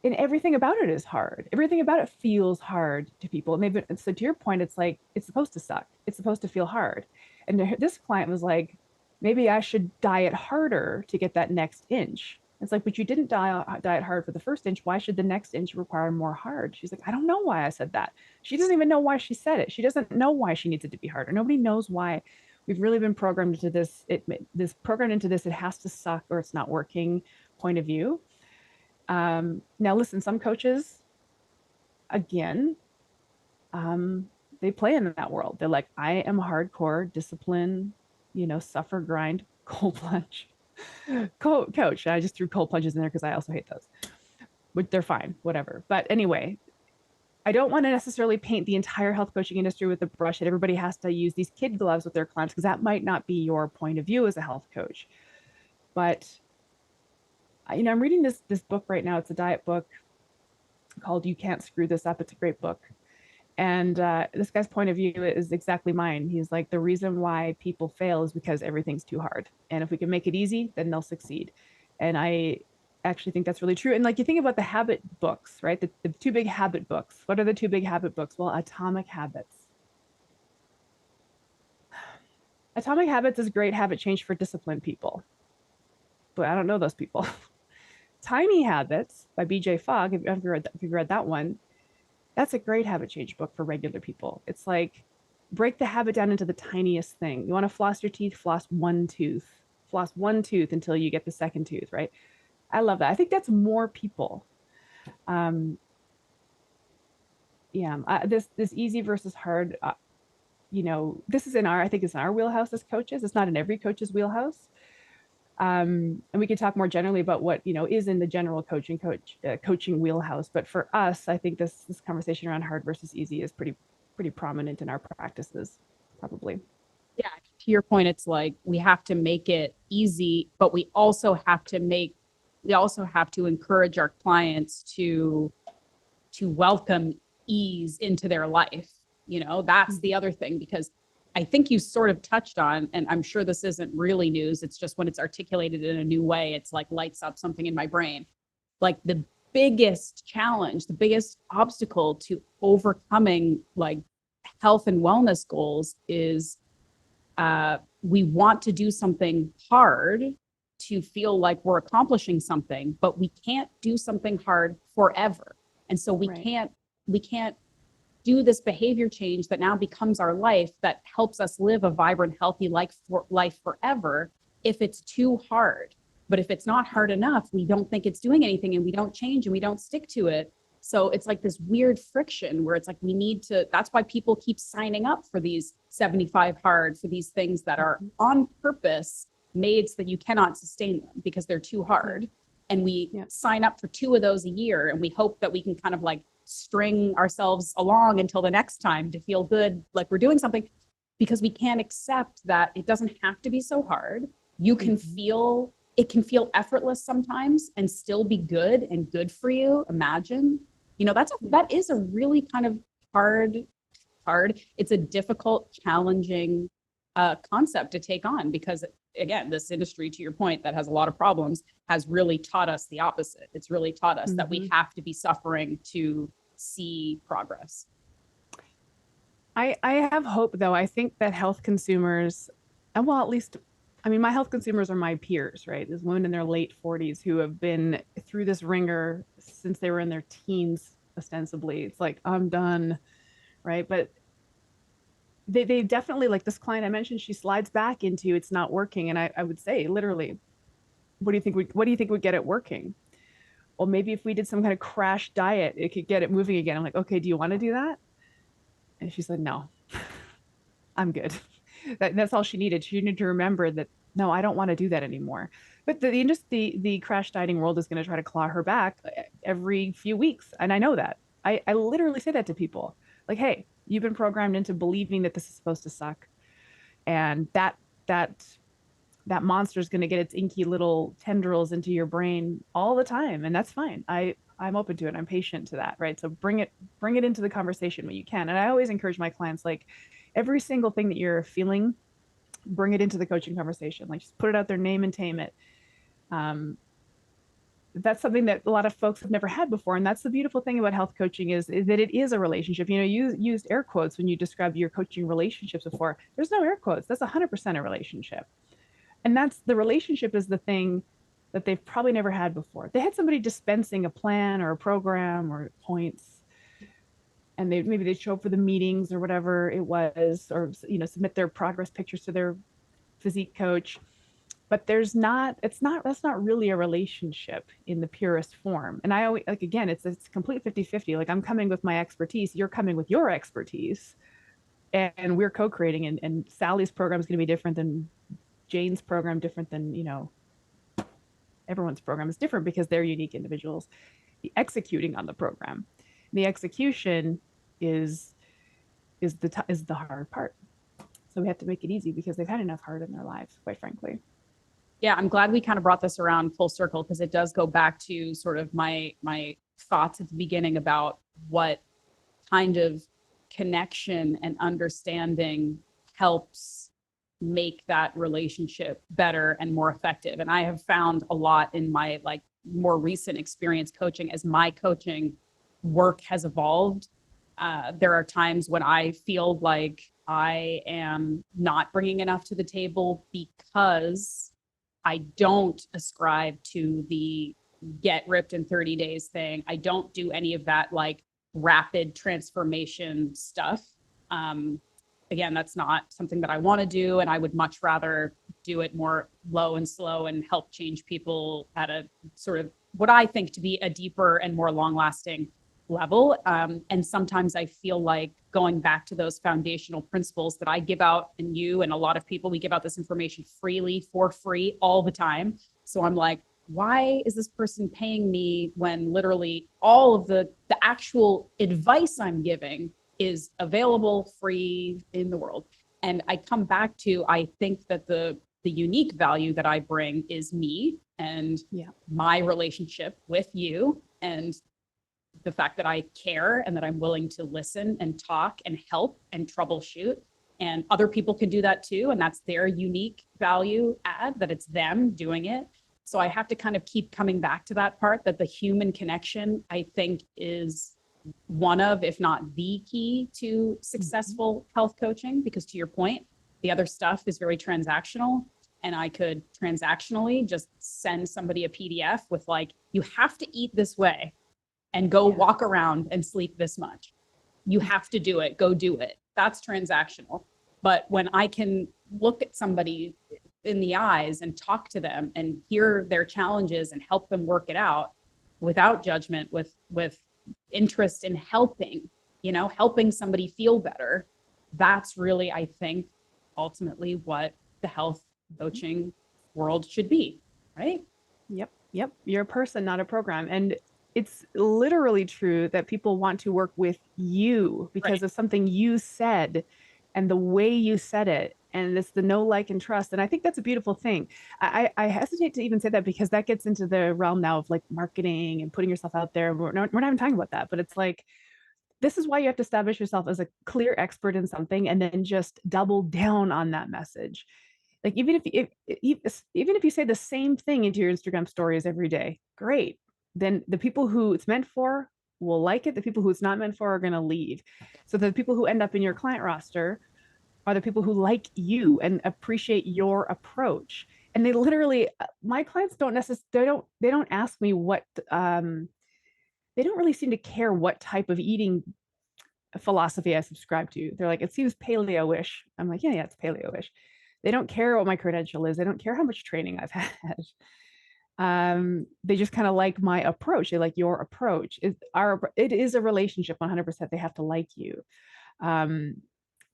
and everything about it is hard. Everything about it feels hard to people. And so to your point, it's like it's supposed to suck. It's supposed to feel hard. And this client was like, maybe I should diet harder to get that next inch. It's like, but you didn't diet hard for the first inch. Why should the next inch require more hard? She's like, I don't know why I said that. She doesn't even know why she said it. She doesn't know why she needs it to be harder. Nobody knows why. We've really been programmed into this. It has to suck or it's not working point of view. Now, listen, some coaches, again, they play in that world. They're like, I am hardcore discipline, suffer, grind, cold plunge. Coach, I just threw cold plunges in there because I also hate those, but they're fine, whatever. But anyway, I don't want to necessarily paint the entire health coaching industry with a brush that everybody has to use these kid gloves with their clients because that might not be your point of view as a health coach. But I'm reading this book right now. It's a diet book called You Can't Screw This Up. It's a great book. And this guy's point of view is exactly mine. He's like, the reason why people fail is because everything's too hard. And if we can make it easy, then they'll succeed. And I actually think that's really true. And like you think about the habit books, right? The two big habit books. What are the two big habit books? Well, Atomic Habits. Atomic Habits is great habit change for disciplined people. But I don't know those people. Tiny Habits by BJ Fogg, if you've read that one, that's a great habit change book for regular people. It's like break the habit down into the tiniest thing. You want to floss your teeth, floss one tooth until you get the second tooth, right? I love that. I think that's more people. This easy versus hard, this is I think it's in our wheelhouse as coaches. It's not in every coach's wheelhouse. And we could talk more generally about what is in the general coaching wheelhouse. But for us, I think this conversation around hard versus easy is pretty prominent in our practices, probably. Yeah, to your point, it's like we have to make it easy, but we also have to encourage our clients to welcome ease into their life. That's the other thing, because I think you sort of touched on, and I'm sure this isn't really news. It's just when it's articulated in a new way, it's like lights up something in my brain. Like the biggest challenge, the biggest obstacle to overcoming like health and wellness goals is we want to do something hard to feel like we're accomplishing something, but we can't do something hard forever. And so we can't do this behavior change that now becomes our life that helps us live a vibrant, healthy life forever if it's too hard. But if it's not hard enough, we don't think it's doing anything and we don't change and we don't stick to it. So it's like this weird friction where it's like that's why people keep signing up for these 75 hard, for these things that are on purpose made so that you cannot sustain them because they're too hard. And we sign up for 2 of those a year and we hope that we can kind of like string ourselves along until the next time to feel good, like we're doing something, because we can't accept that it doesn't have to be so hard. You can it can feel effortless sometimes and still be good and good for you. Imagine, that is a really kind of hard. It's a difficult, challenging concept to take on because again, this industry, to your point, that has a lot of problems, has really taught us the opposite. It's really taught us that we have to be suffering to see progress. I have hope, though. I think that health consumers, and well, at least, my health consumers are my peers, right? There's women in their late 40s who have been through this ringer since they were in their teens, ostensibly. It's like, I'm done, right? But they definitely, like this client I mentioned, she slides back into it's not working. And I would say, literally, what do you think would get it working? Well, maybe if we did some kind of crash diet, it could get it moving again. I'm like, okay, do you want to do that? And she said, no, I'm good. That's all she needed. She needed to remember that, no, I don't want to do that anymore. But the crash dieting world is going to try to claw her back every few weeks. And I know that. I literally say that to people. Like, hey, you've been programmed into believing that this is supposed to suck. And that that monster is going to get its inky little tendrils into your brain all the time. And that's fine. I'm open to it. I'm patient to that. Right. So bring it into the conversation when you can. And I always encourage my clients, like, every single thing that you're feeling, bring it into the coaching conversation. Like, just put it out there, name and tame it. That's something that a lot of folks have never had before. And that's the beautiful thing about health coaching is that it is a relationship. You know, you used air quotes when you described your coaching relationships before. There's no air quotes. That's 100% a relationship. And that's the relationship is the thing that they've probably never had before. They had somebody dispensing a plan or a program or points, and maybe they'd show up for the meetings or whatever it was, or, you know, submit their progress pictures to their physique coach. But that's not really a relationship in the purest form. And I always, like, again, it's complete 50-50. Like, I'm coming with my expertise, you're coming with your expertise, and we're co-creating, and Sally's program is going to be different than Jane's program, different than, you know, everyone's program is different because they're unique individuals. The executing on the program, the execution is the hard part. So we have to make it easy because they've had enough hard in their lives, quite frankly. Yeah, I'm glad we kind of brought this around full circle, because it does go back to sort of my thoughts at the beginning about what kind of connection and understanding helps make that relationship better and more effective. And I have found a lot in my like more recent experience coaching, as my coaching work has evolved. There are times when I feel like I am not bringing enough to the table because I don't ascribe to the get ripped in 30 days thing. I don't do any of that like rapid transformation stuff. Again, that's not something that I want to do. And I would much rather do it more low and slow and help change people at a sort of what I think to be a deeper and more long lasting level. And sometimes I feel like going back to those foundational principles that I give out, and you and a lot of people, we give out this information freely, for free, all the time. So I'm like, why is this person paying me when literally all of the actual advice I'm giving is available free in the world? And I come back to, I think that the unique value that I bring is me and my relationship with you, and the fact that I care and that I'm willing to listen and talk and help and troubleshoot. And other people can do that too. And that's their unique value add, that it's them doing it. So I have to kind of keep coming back to that part, that the human connection, I think, is one of, if not the key to successful health coaching. Because to your point, the other stuff is very transactional. And I could transactionally just send somebody a PDF with like, you have to eat this way and go walk around and sleep this much. You have to do it, go do it. That's transactional. But when I can look at somebody in the eyes and talk to them and hear their challenges and help them work it out without judgment, with interest in helping, you know, helping somebody feel better, that's really, I think, ultimately what the health coaching world should be, right? Yep. You're a person, not a program. And it's literally true that people want to work with you because of something you said and the way you said it. And it's the know, like, and trust. And I think that's a beautiful thing. I hesitate to even say that because that gets into the realm now of like marketing and putting yourself out there. We're not even talking about that, but it's like, this is why you have to establish yourself as a clear expert in something and then just double down on that message. Like, even if you say the same thing into your Instagram stories every day, great. Then the people who it's meant for will like it. The people who it's not meant for are going to leave. So the people who end up in your client roster are the people who like you and appreciate your approach. And they literally, my clients don't necessarily, they don't ask me what, they don't really seem to care what type of eating philosophy I subscribe to. They're like, it seems paleo-ish. I'm like, yeah, it's paleo-ish. They don't care what my credential is. They don't care how much training I've had. They just kind of like my approach. They like your approach. It is a relationship 100%. They have to like you.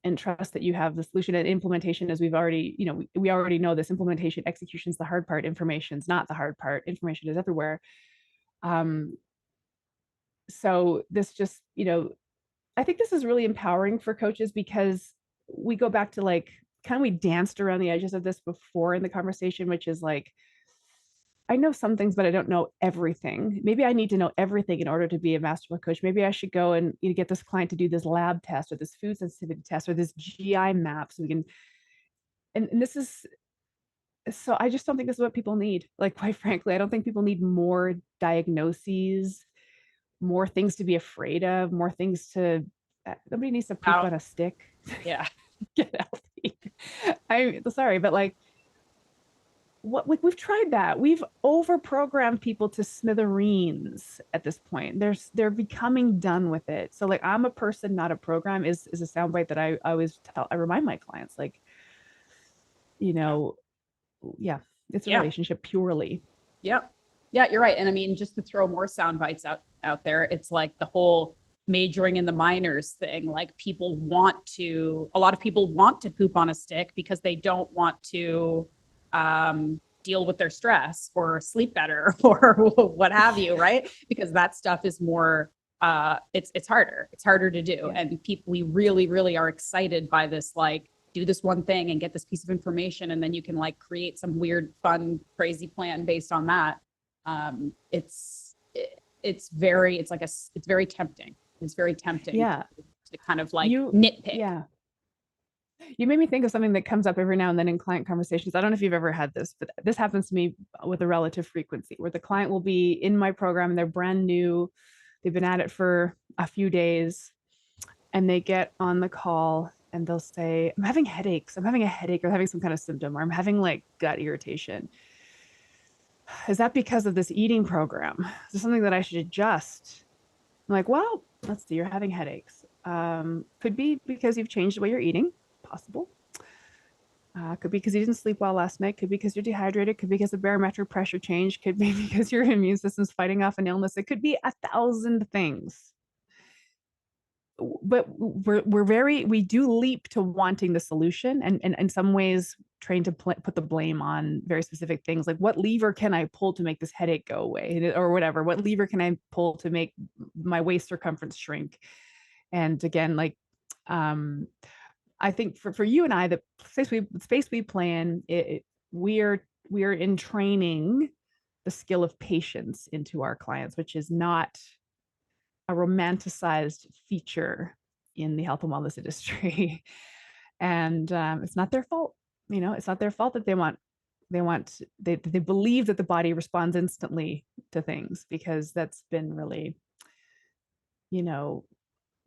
and trust that you have the solution. And implementation, as we've already, we already know this, implementation, execution is the hard part. Information's not the hard part. Information is everywhere. So this just, I think this is really empowering for coaches, because we go back to like, kind of, we danced around the edges of this before in the conversation, which is like, I know some things, but I don't know everything. Maybe I need to know everything in order to be a mastermind coach. Maybe I should go and get this client to do this lab test or this food sensitivity test or this GI map, so we can. And this is, so I just don't think this is what people need. Like, quite frankly, I don't think people need more diagnoses, more things to be afraid of, more things to. Nobody needs to poop on a stick. Yeah. Get healthy. I'm sorry, but like, what, like, we've tried that. We've over-programmed people to smithereens at this point. They're becoming done with it. So like, I'm a person, not a program is a soundbite that I always remind my clients, like, yeah, it's a relationship purely. Yep. Yeah, you're right. And I mean, just to throw more sound bites out there, it's like the whole majoring in the minors thing. Like, a lot of people want to poop on a stick because they don't want to deal with their stress or sleep better or what have you, right? Because that stuff is more, it's harder to do. Yeah. And we really, really are excited by this, like, do this one thing and get this piece of information, and then you can like create some weird, fun, crazy plan based on that. It's very tempting. It's very tempting. Yeah. To kind of like nitpick. Yeah. You made me think of something that comes up every now and then in client conversations. I don't know if you've ever had this, but this happens to me with a relative frequency, where the client will be in my program and they're brand new. They've been at it for a few days, and they get on the call and they'll say, I'm having headaches. I'm having a headache, or having some kind of symptom, or I'm having like gut irritation. Is that because of this eating program? Is there something that I should adjust? I'm like, well, let's see, you're having headaches. Could be because you've changed the way you're eating. Possible. Could be because you didn't sleep well last night. Could be because you're dehydrated. Could be because the barometric pressure changed. Could be because your immune system's fighting off an illness. It could be 1,000 things. But we do leap to wanting the solution, and in some ways trained to put the blame on very specific things, like, what lever can I pull to make this headache go away, or whatever. What lever can I pull to make my waist circumference shrink? And again, like, I think for you and I, the space we play in, we're in training the skill of patience into our clients, which is not a romanticized feature in the health and wellness industry. And it's not their fault. It's not their fault that they believe that the body responds instantly to things, because that's been really,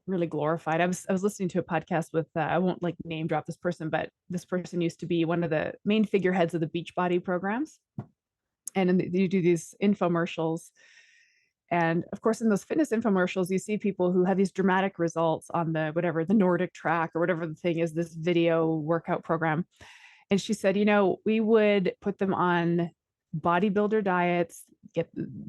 really glorified. I was listening to a podcast with, I won't like name drop this person, but this person used to be one of the main figureheads of the Beachbody programs. And you do these infomercials. And of course, in those fitness infomercials, you see people who have these dramatic results on the Nordic track, or whatever the thing is, this video workout program. And she said, we would put them on bodybuilder diets,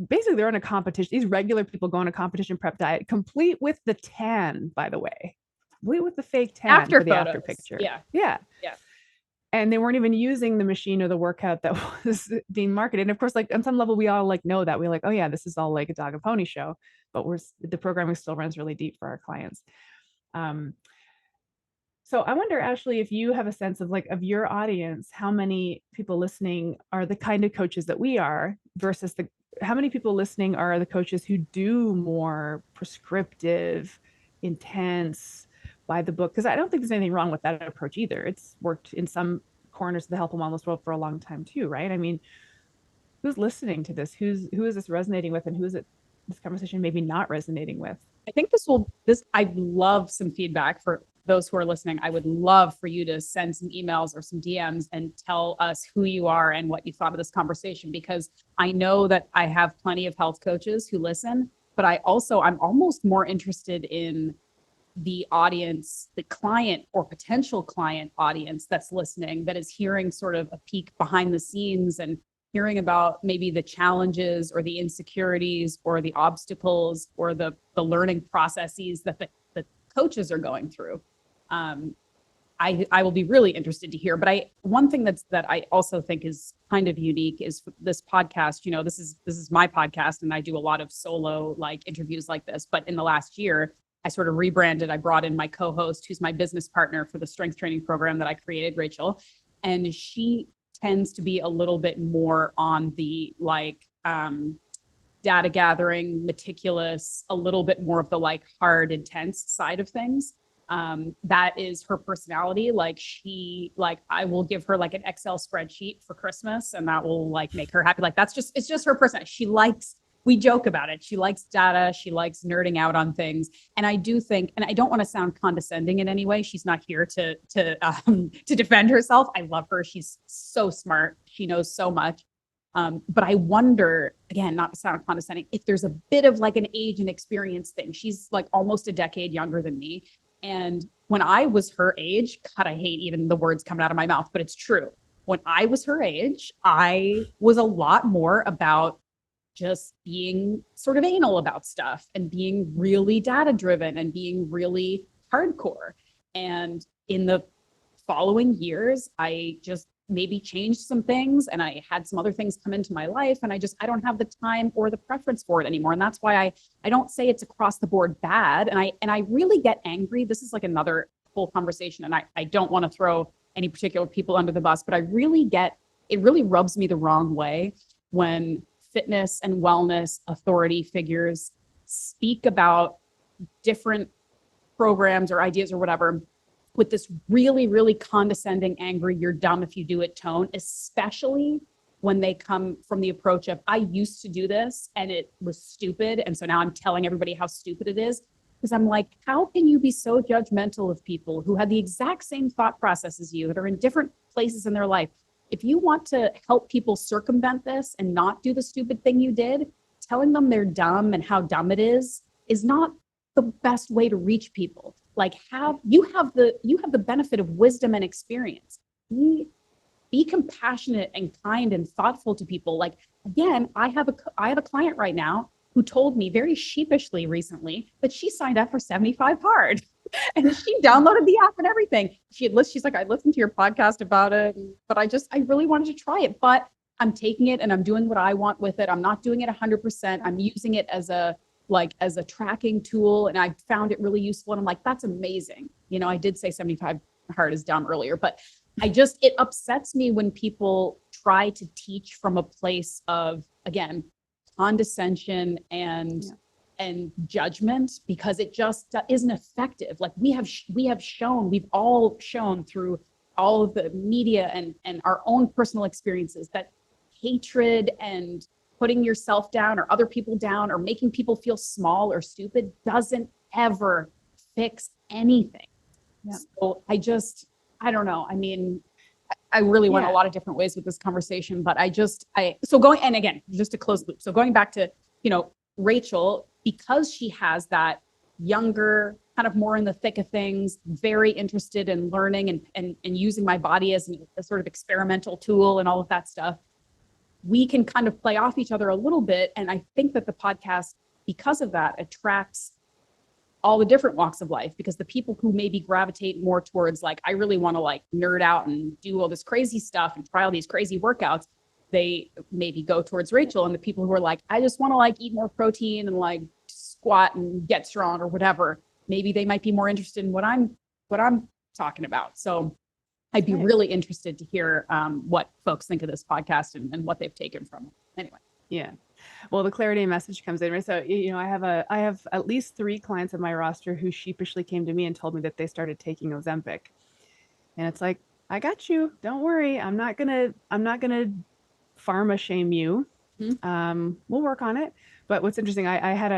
basically they're on a competition. These regular people go on a competition prep diet, complete with the tan, by the way, complete with the fake tan for the after picture. Yeah. And they weren't even using the machine or the workout that was being marketed. And of course, like, on some level, we all like know that. We're like, oh yeah, this is all like a dog and pony show, but the programming still runs really deep for our clients. So I wonder, Ashleigh, if you have a sense of your audience, how many people listening are the kind of coaches that we are, versus how many people listening are the coaches who do more prescriptive, intense, by the book? Because I don't think there's anything wrong with that approach either. It's worked in some corners of the health and wellness world for a long time too, right? I mean, who's listening to this? Who is this resonating with, and this conversation maybe not resonating with? I think I'd love some feedback for those who are listening. I would love for you to send some emails or some DMs and tell us who you are and what you thought of this conversation, because I know that I have plenty of health coaches who listen, but I'm almost more interested in the audience, the client or potential client audience that's listening, that is hearing sort of a peek behind the scenes and hearing about maybe the challenges or the insecurities or the obstacles or the learning processes that the coaches are going through. I will be really interested to hear. But one thing that I also think is kind of unique is this podcast. You know, this is my podcast, and I do a lot of solo like interviews like this. But in the last year, I sort of rebranded. I brought in my co-host, who's my business partner for the strength training program that I created, Rachel, and she tends to be a little bit more on the like data gathering, meticulous, a little bit more of the like hard, intense side of things. That is her personality. Like I will give her like an Excel spreadsheet for Christmas and that will like make her happy. Like it's just her personality. We joke about it. She likes data. She likes nerding out on things. And I do think, and I don't want to sound condescending in any way. She's not here to defend herself. I love her. She's so smart. She knows so much. But I wonder, again, not to sound condescending, if there's a bit of like an age and experience thing. She's like almost a decade younger than me. And when I was her age, God, I hate even the words coming out of my mouth, but it's true. When I was her age, I was a lot more about just being sort of anal about stuff and being really data driven and being really hardcore. And in the following years, I just maybe changed some things and I had some other things come into my life and I don't have the time or the preference for it anymore. And that's why I don't say it's across the board bad. And I really get angry. This is like another whole conversation. And I don't want to throw any particular people under the bus, but it really rubs me the wrong way when fitness and wellness authority figures speak about different programs or ideas or whatever with this really, really condescending, angry, you're dumb if you do it tone, especially when they come from the approach of, I used to do this and it was stupid. And so now I'm telling everybody how stupid it is. Because I'm like, how can you be so judgmental of people who had the exact same thought process as you that are in different places in their life? If you want to help people circumvent this and not do the stupid thing you did, telling them they're dumb and how dumb it is not the best way to reach people. Like you have the benefit of wisdom and experience. Be compassionate and kind and thoughtful to people. Like, again, I have a client right now who told me very sheepishly recently that she signed up for 75 Hard. And she downloaded the app and everything. She's like, I listened to your podcast about it, but I really wanted to try it, but I'm taking it and I'm doing what I want with it. I'm not doing it 100%. I'm using it as a tracking tool. And I found it really useful. And I'm like, that's amazing. You know, I did say 75 Hard is dumb earlier, but it upsets me when people try to teach from a place of, again, condescension and judgment, because it just isn't effective. Like we've all shown through all of the media and our own personal experiences that hatred and putting yourself down or other people down or making people feel small or stupid doesn't ever fix anything. Yeah. So I don't know. I mean, I really went a lot of different ways with this conversation, but and again, just to close the loop. So going back to, Rachel, because she has that younger, kind of more in the thick of things, very interested in learning and using my body as a sort of experimental tool and all of that stuff, we can kind of play off each other a little bit. And I think that the podcast, because of that, attracts all the different walks of life, because the people who maybe gravitate more towards like, I really want to like nerd out and do all this crazy stuff and try all these crazy workouts, they maybe go towards Rachel. And the people who are like, I just want to like eat more protein and like squat and get strong or whatever, maybe they might be more interested in what I'm talking about. So I'd be really interested to hear what folks think of this podcast and what they've taken from it. Anyway. Yeah. Well, the clarity message comes in. So, I have at least 3 clients on my roster who sheepishly came to me and told me that they started taking Ozempic. And it's like, I got you. Don't worry. I'm not gonna pharma shame you. Mm-hmm. We'll work on it. But what's interesting, I had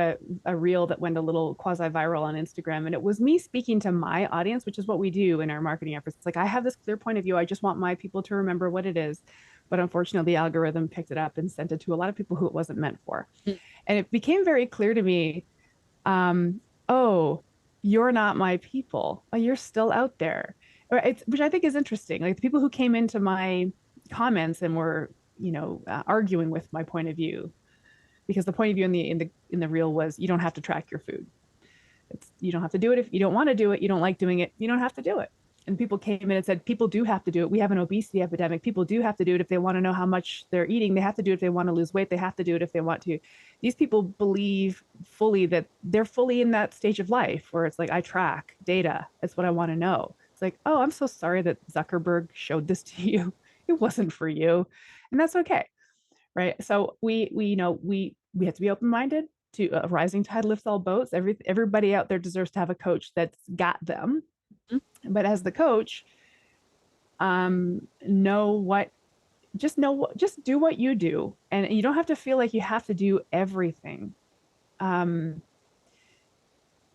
a reel that went a little quasi-viral on Instagram, and it was me speaking to my audience, which is what we do in our marketing efforts. It's like, I have this clear point of view. I just want my people to remember what it is. But unfortunately, the algorithm picked it up and sent it to a lot of people who it wasn't meant for. Mm. And it became very clear to me, oh, you're not my people. Oh, you're still out there. Which I think is interesting. Like the people who came into my comments and were, arguing with my point of view, because the point of view in the reel was, you don't have to track your food. You don't have to do it if you don't want to do it. You don't like doing it. You don't have to do it. and people came in and said, people do have to do it. We have an obesity epidemic. People do have to do it if they want to know how much they're eating. They have to do it if they want to lose weight. They have to do it if they want to. These people believe fully that they're fully in that stage of life where it's like, I track data. That's what I want to know. It's like, oh, I'm so sorry that Zuckerberg showed this to you. It wasn't for you. And that's okay. Right. So we have to be open-minded to a rising tide lifts all boats. Everybody out there deserves to have a coach that's got them. But as the coach, just do what you do. And you don't have to feel like you have to do everything.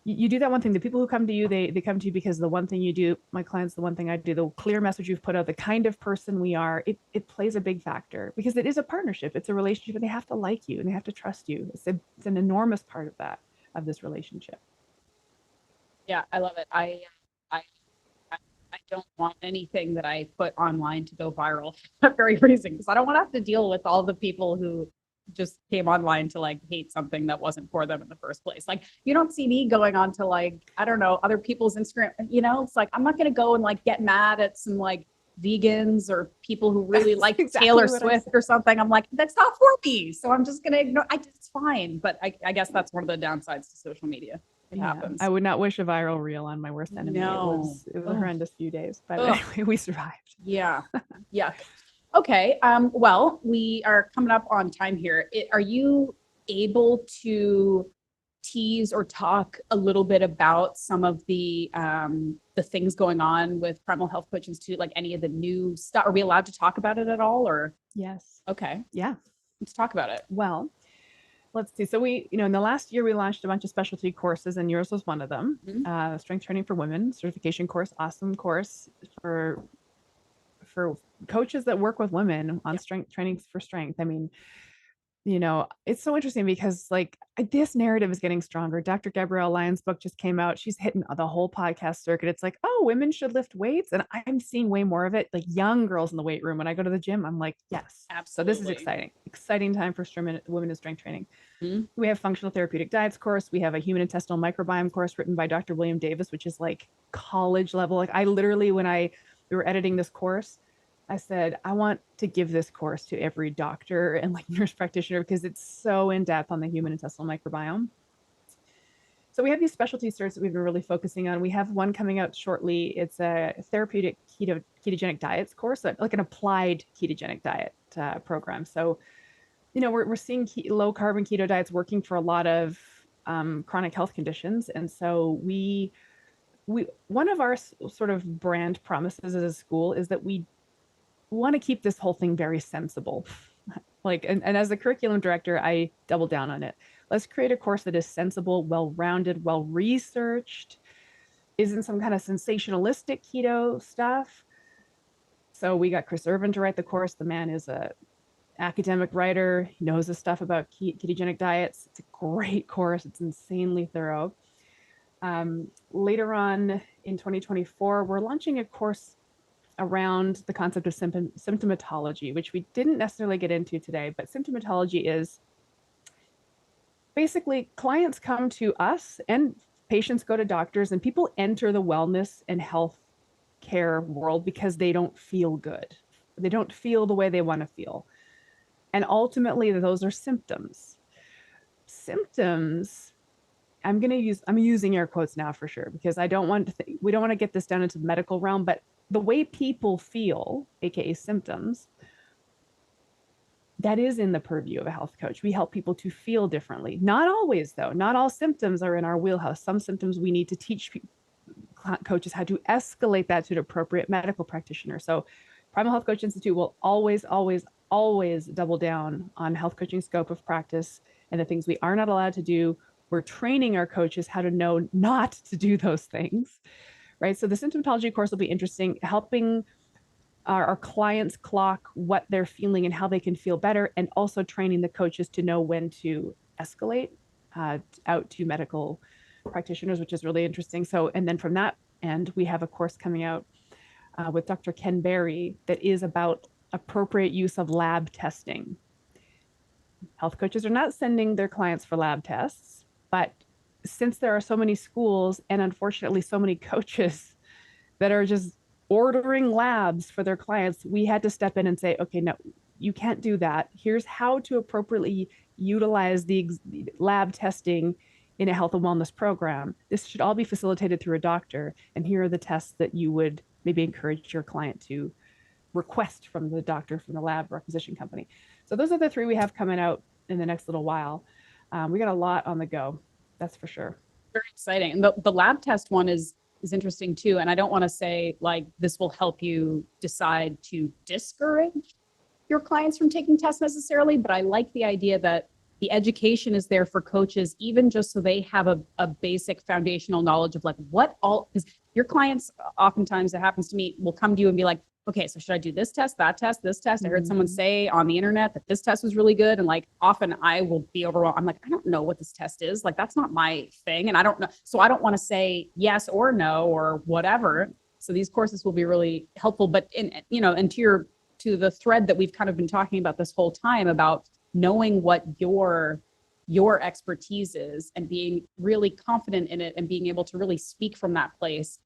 You do that one thing. The people who come to you, they come to you because the one thing you do, my clients, the one thing I do, the clear message you've put out, the kind of person we are, it plays a big factor because it is a partnership. It's a relationship and they have to like you and they have to trust you. It's an enormous part of that, of this relationship. Yeah, I love it. I don't want anything that I put online to go viral for that very reason, because I don't want to have to deal with all the people who just came online to like hate something that wasn't for them in the first place. Like, you don't see me going on to like, I don't know, other people's Instagram, it's like, I'm not going to go and like get mad at some like vegans or people who really like exactly Taylor Swift or something. I'm like, that's not for me. So I'm just going to ignore. It's fine. But I guess that's one of the downsides to social media. It happens. I would not wish a viral reel on my worst enemy. No. It was a horrendous few days, but anyway, we survived. Yeah. Yuck. Okay. Well, we are coming up on time here. Are you able to tease or talk a little bit about some of the things going on with Primal Health Coach Institute, like any of the new stuff? Are we allowed to talk about it at all, or? Yes. Okay. Yeah. Let's talk about it. Well, let's see. So we, in the last year, we launched a bunch of specialty courses, and yours was one of them. Mm-hmm. Strength training for women, certification course, awesome course for coaches that work with women on strength training for strength. I mean, it's so interesting because like this narrative is getting stronger. Dr. Gabrielle Lyon's book just came out. She's hitting the whole podcast circuit. It's like, oh, women should lift weights. And I'm seeing way more of it. Like young girls in the weight room. When I go to the gym, I'm like, yes. Absolutely. So this is exciting time for women in strength training. Mm-hmm. We have functional therapeutic diets course. We have a human intestinal microbiome course written by Dr. William Davis, which is like college level. Like I literally, when we were editing this course, I said, I want to give this course to every doctor and like nurse practitioner because it's so in depth on the human intestinal microbiome. So we have these specialty certs that we've been really focusing on. We have one coming out shortly. It's a therapeutic ketogenic diets course, like an applied ketogenic diet program. So, we're seeing low carb keto diets working for a lot of chronic health conditions. And so we one of our sort of brand promises as a school is that we want to keep this whole thing very sensible. Like, and as the curriculum director, I double down on it. Let's create a course that is sensible, well-rounded, well-researched, isn't some kind of sensationalistic keto stuff. So we got Chris Irvin to write the course. The man is a academic writer. He knows his stuff about ketogenic diets. It's a great course. It's insanely thorough. Later on in 2024, we're launching a course around the concept of symptomatology, which we didn't necessarily get into today, but symptomatology is basically clients come to us and patients go to doctors, and people enter the wellness and health care world because they don't feel good. They don't feel the way they want to feel. And ultimately those are symptoms. Symptoms, I'm using air quotes now for sure, because we don't want to get this down into the medical realm, but the way people feel, aka symptoms, that is in the purview of a health coach. We help people to feel differently. Not always, though. Not all symptoms are in our wheelhouse. Some symptoms we need to teach coaches how to escalate that to an appropriate medical practitioner. So Primal Health Coach Institute will always, always, always double down on health coaching scope of practice and the things we are not allowed to do. We're training our coaches how to know not to do those things. Right. So the symptomatology course will be interesting, helping our clients clock what they're feeling and how they can feel better, and also training the coaches to know when to escalate out to medical practitioners, which is really interesting. So, and then from that end, we have a course coming out with Dr. Ken Berry that is about appropriate use of lab testing. Health coaches are not sending their clients for lab tests, but since there are so many schools and unfortunately so many coaches that are just ordering labs for their clients, we had to step in and say, okay, no, you can't do that. Here's how to appropriately utilize the lab testing in a health and wellness program. This should all be facilitated through a doctor. And here are the tests that you would maybe encourage your client to request from the doctor, from the lab requisition company. So those are the 3 we have coming out in the next little while. We got a lot on the go, that's for sure. Very exciting. And the lab test one is interesting too. And I don't want to say like this will help you decide to discourage your clients from taking tests necessarily, but I like the idea that the education is there for coaches, even just so they have a basic foundational knowledge of like what all, because your clients oftentimes, it happens to me, will come to you and be like, okay, so should I do this test, that test, this test? I heard someone say on the internet that this test was really good. And like, often I will be overwhelmed. I'm like, I don't know what this test is. Like, that's not my thing. And I don't know. So I don't want to say yes or no or whatever. So these courses will be really helpful. But and to the thread that we've kind of been talking about this whole time about knowing what your expertise is and being really confident in it and being able to really speak from that place.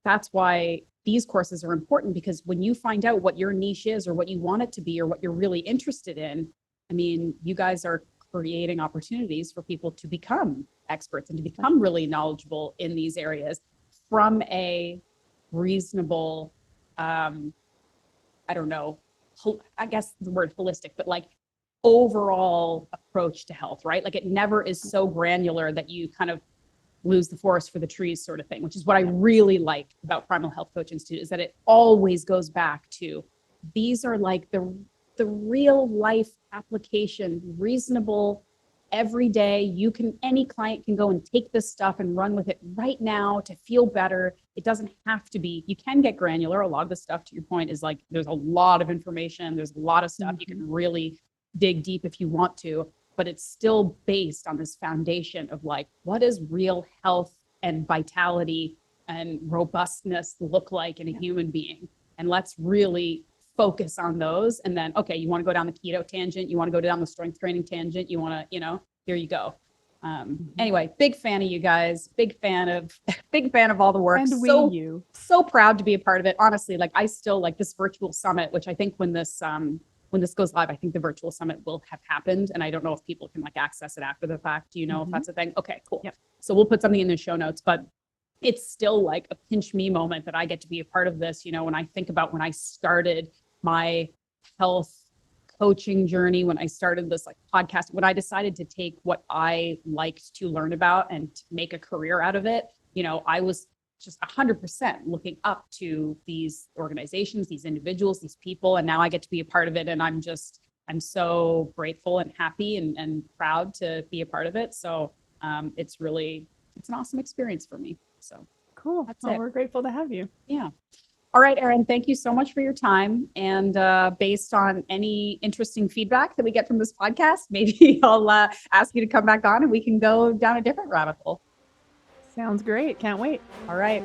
That's why these courses are important, because when you find out what your niche is or what you want it to be or what you're really interested in, I mean, you guys are creating opportunities for people to become experts and to become really knowledgeable in these areas from a reasonable, I don't know, I guess the word holistic, but like overall approach to health, right? Like it never is so granular that you kind of lose the forest for the trees sort of thing, which is what I really like about Primal Health Coach Institute, is that it always goes back to, these are like the real life application, reasonable, every day. Any client can go and take this stuff and run with it right now to feel better. It doesn't have to be, you can get granular. A lot of the stuff, to your point, is like, there's a lot of information. There's a lot of stuff you can really dig deep if you want to, but it's still based on this foundation of like, what does real health and vitality and robustness look like in a human being? And let's really focus on those. And then, okay, you want to go down the keto tangent, you want to go down the strength training tangent, you want to, here you go. Anyway, big fan of you guys, big fan of all the work. And so proud to be a part of it. Honestly, like I still like this virtual summit, which I think when this goes live, I think the virtual summit will have happened. And I don't know if people can like access it after the fact. Do you know if that's a thing? Okay, cool. Yep. So we'll put something in the show notes, but it's still like a pinch me moment that I get to be a part of this. When I think about when I started my health coaching journey, when I started this like podcast, when I decided to take what I liked to learn about and make a career out of it, I was just 100% looking up to these organizations, these individuals, these people. And now I get to be a part of it. And I'm so grateful and happy and proud to be a part of it. So it's an awesome experience for me. So cool. That's it. We're grateful to have you. Yeah. All right, Erin, thank you so much for your time. And based on any interesting feedback that we get from this podcast, maybe I'll ask you to come back on and we can go down a different rabbit hole. Sounds great. Can't wait. All right.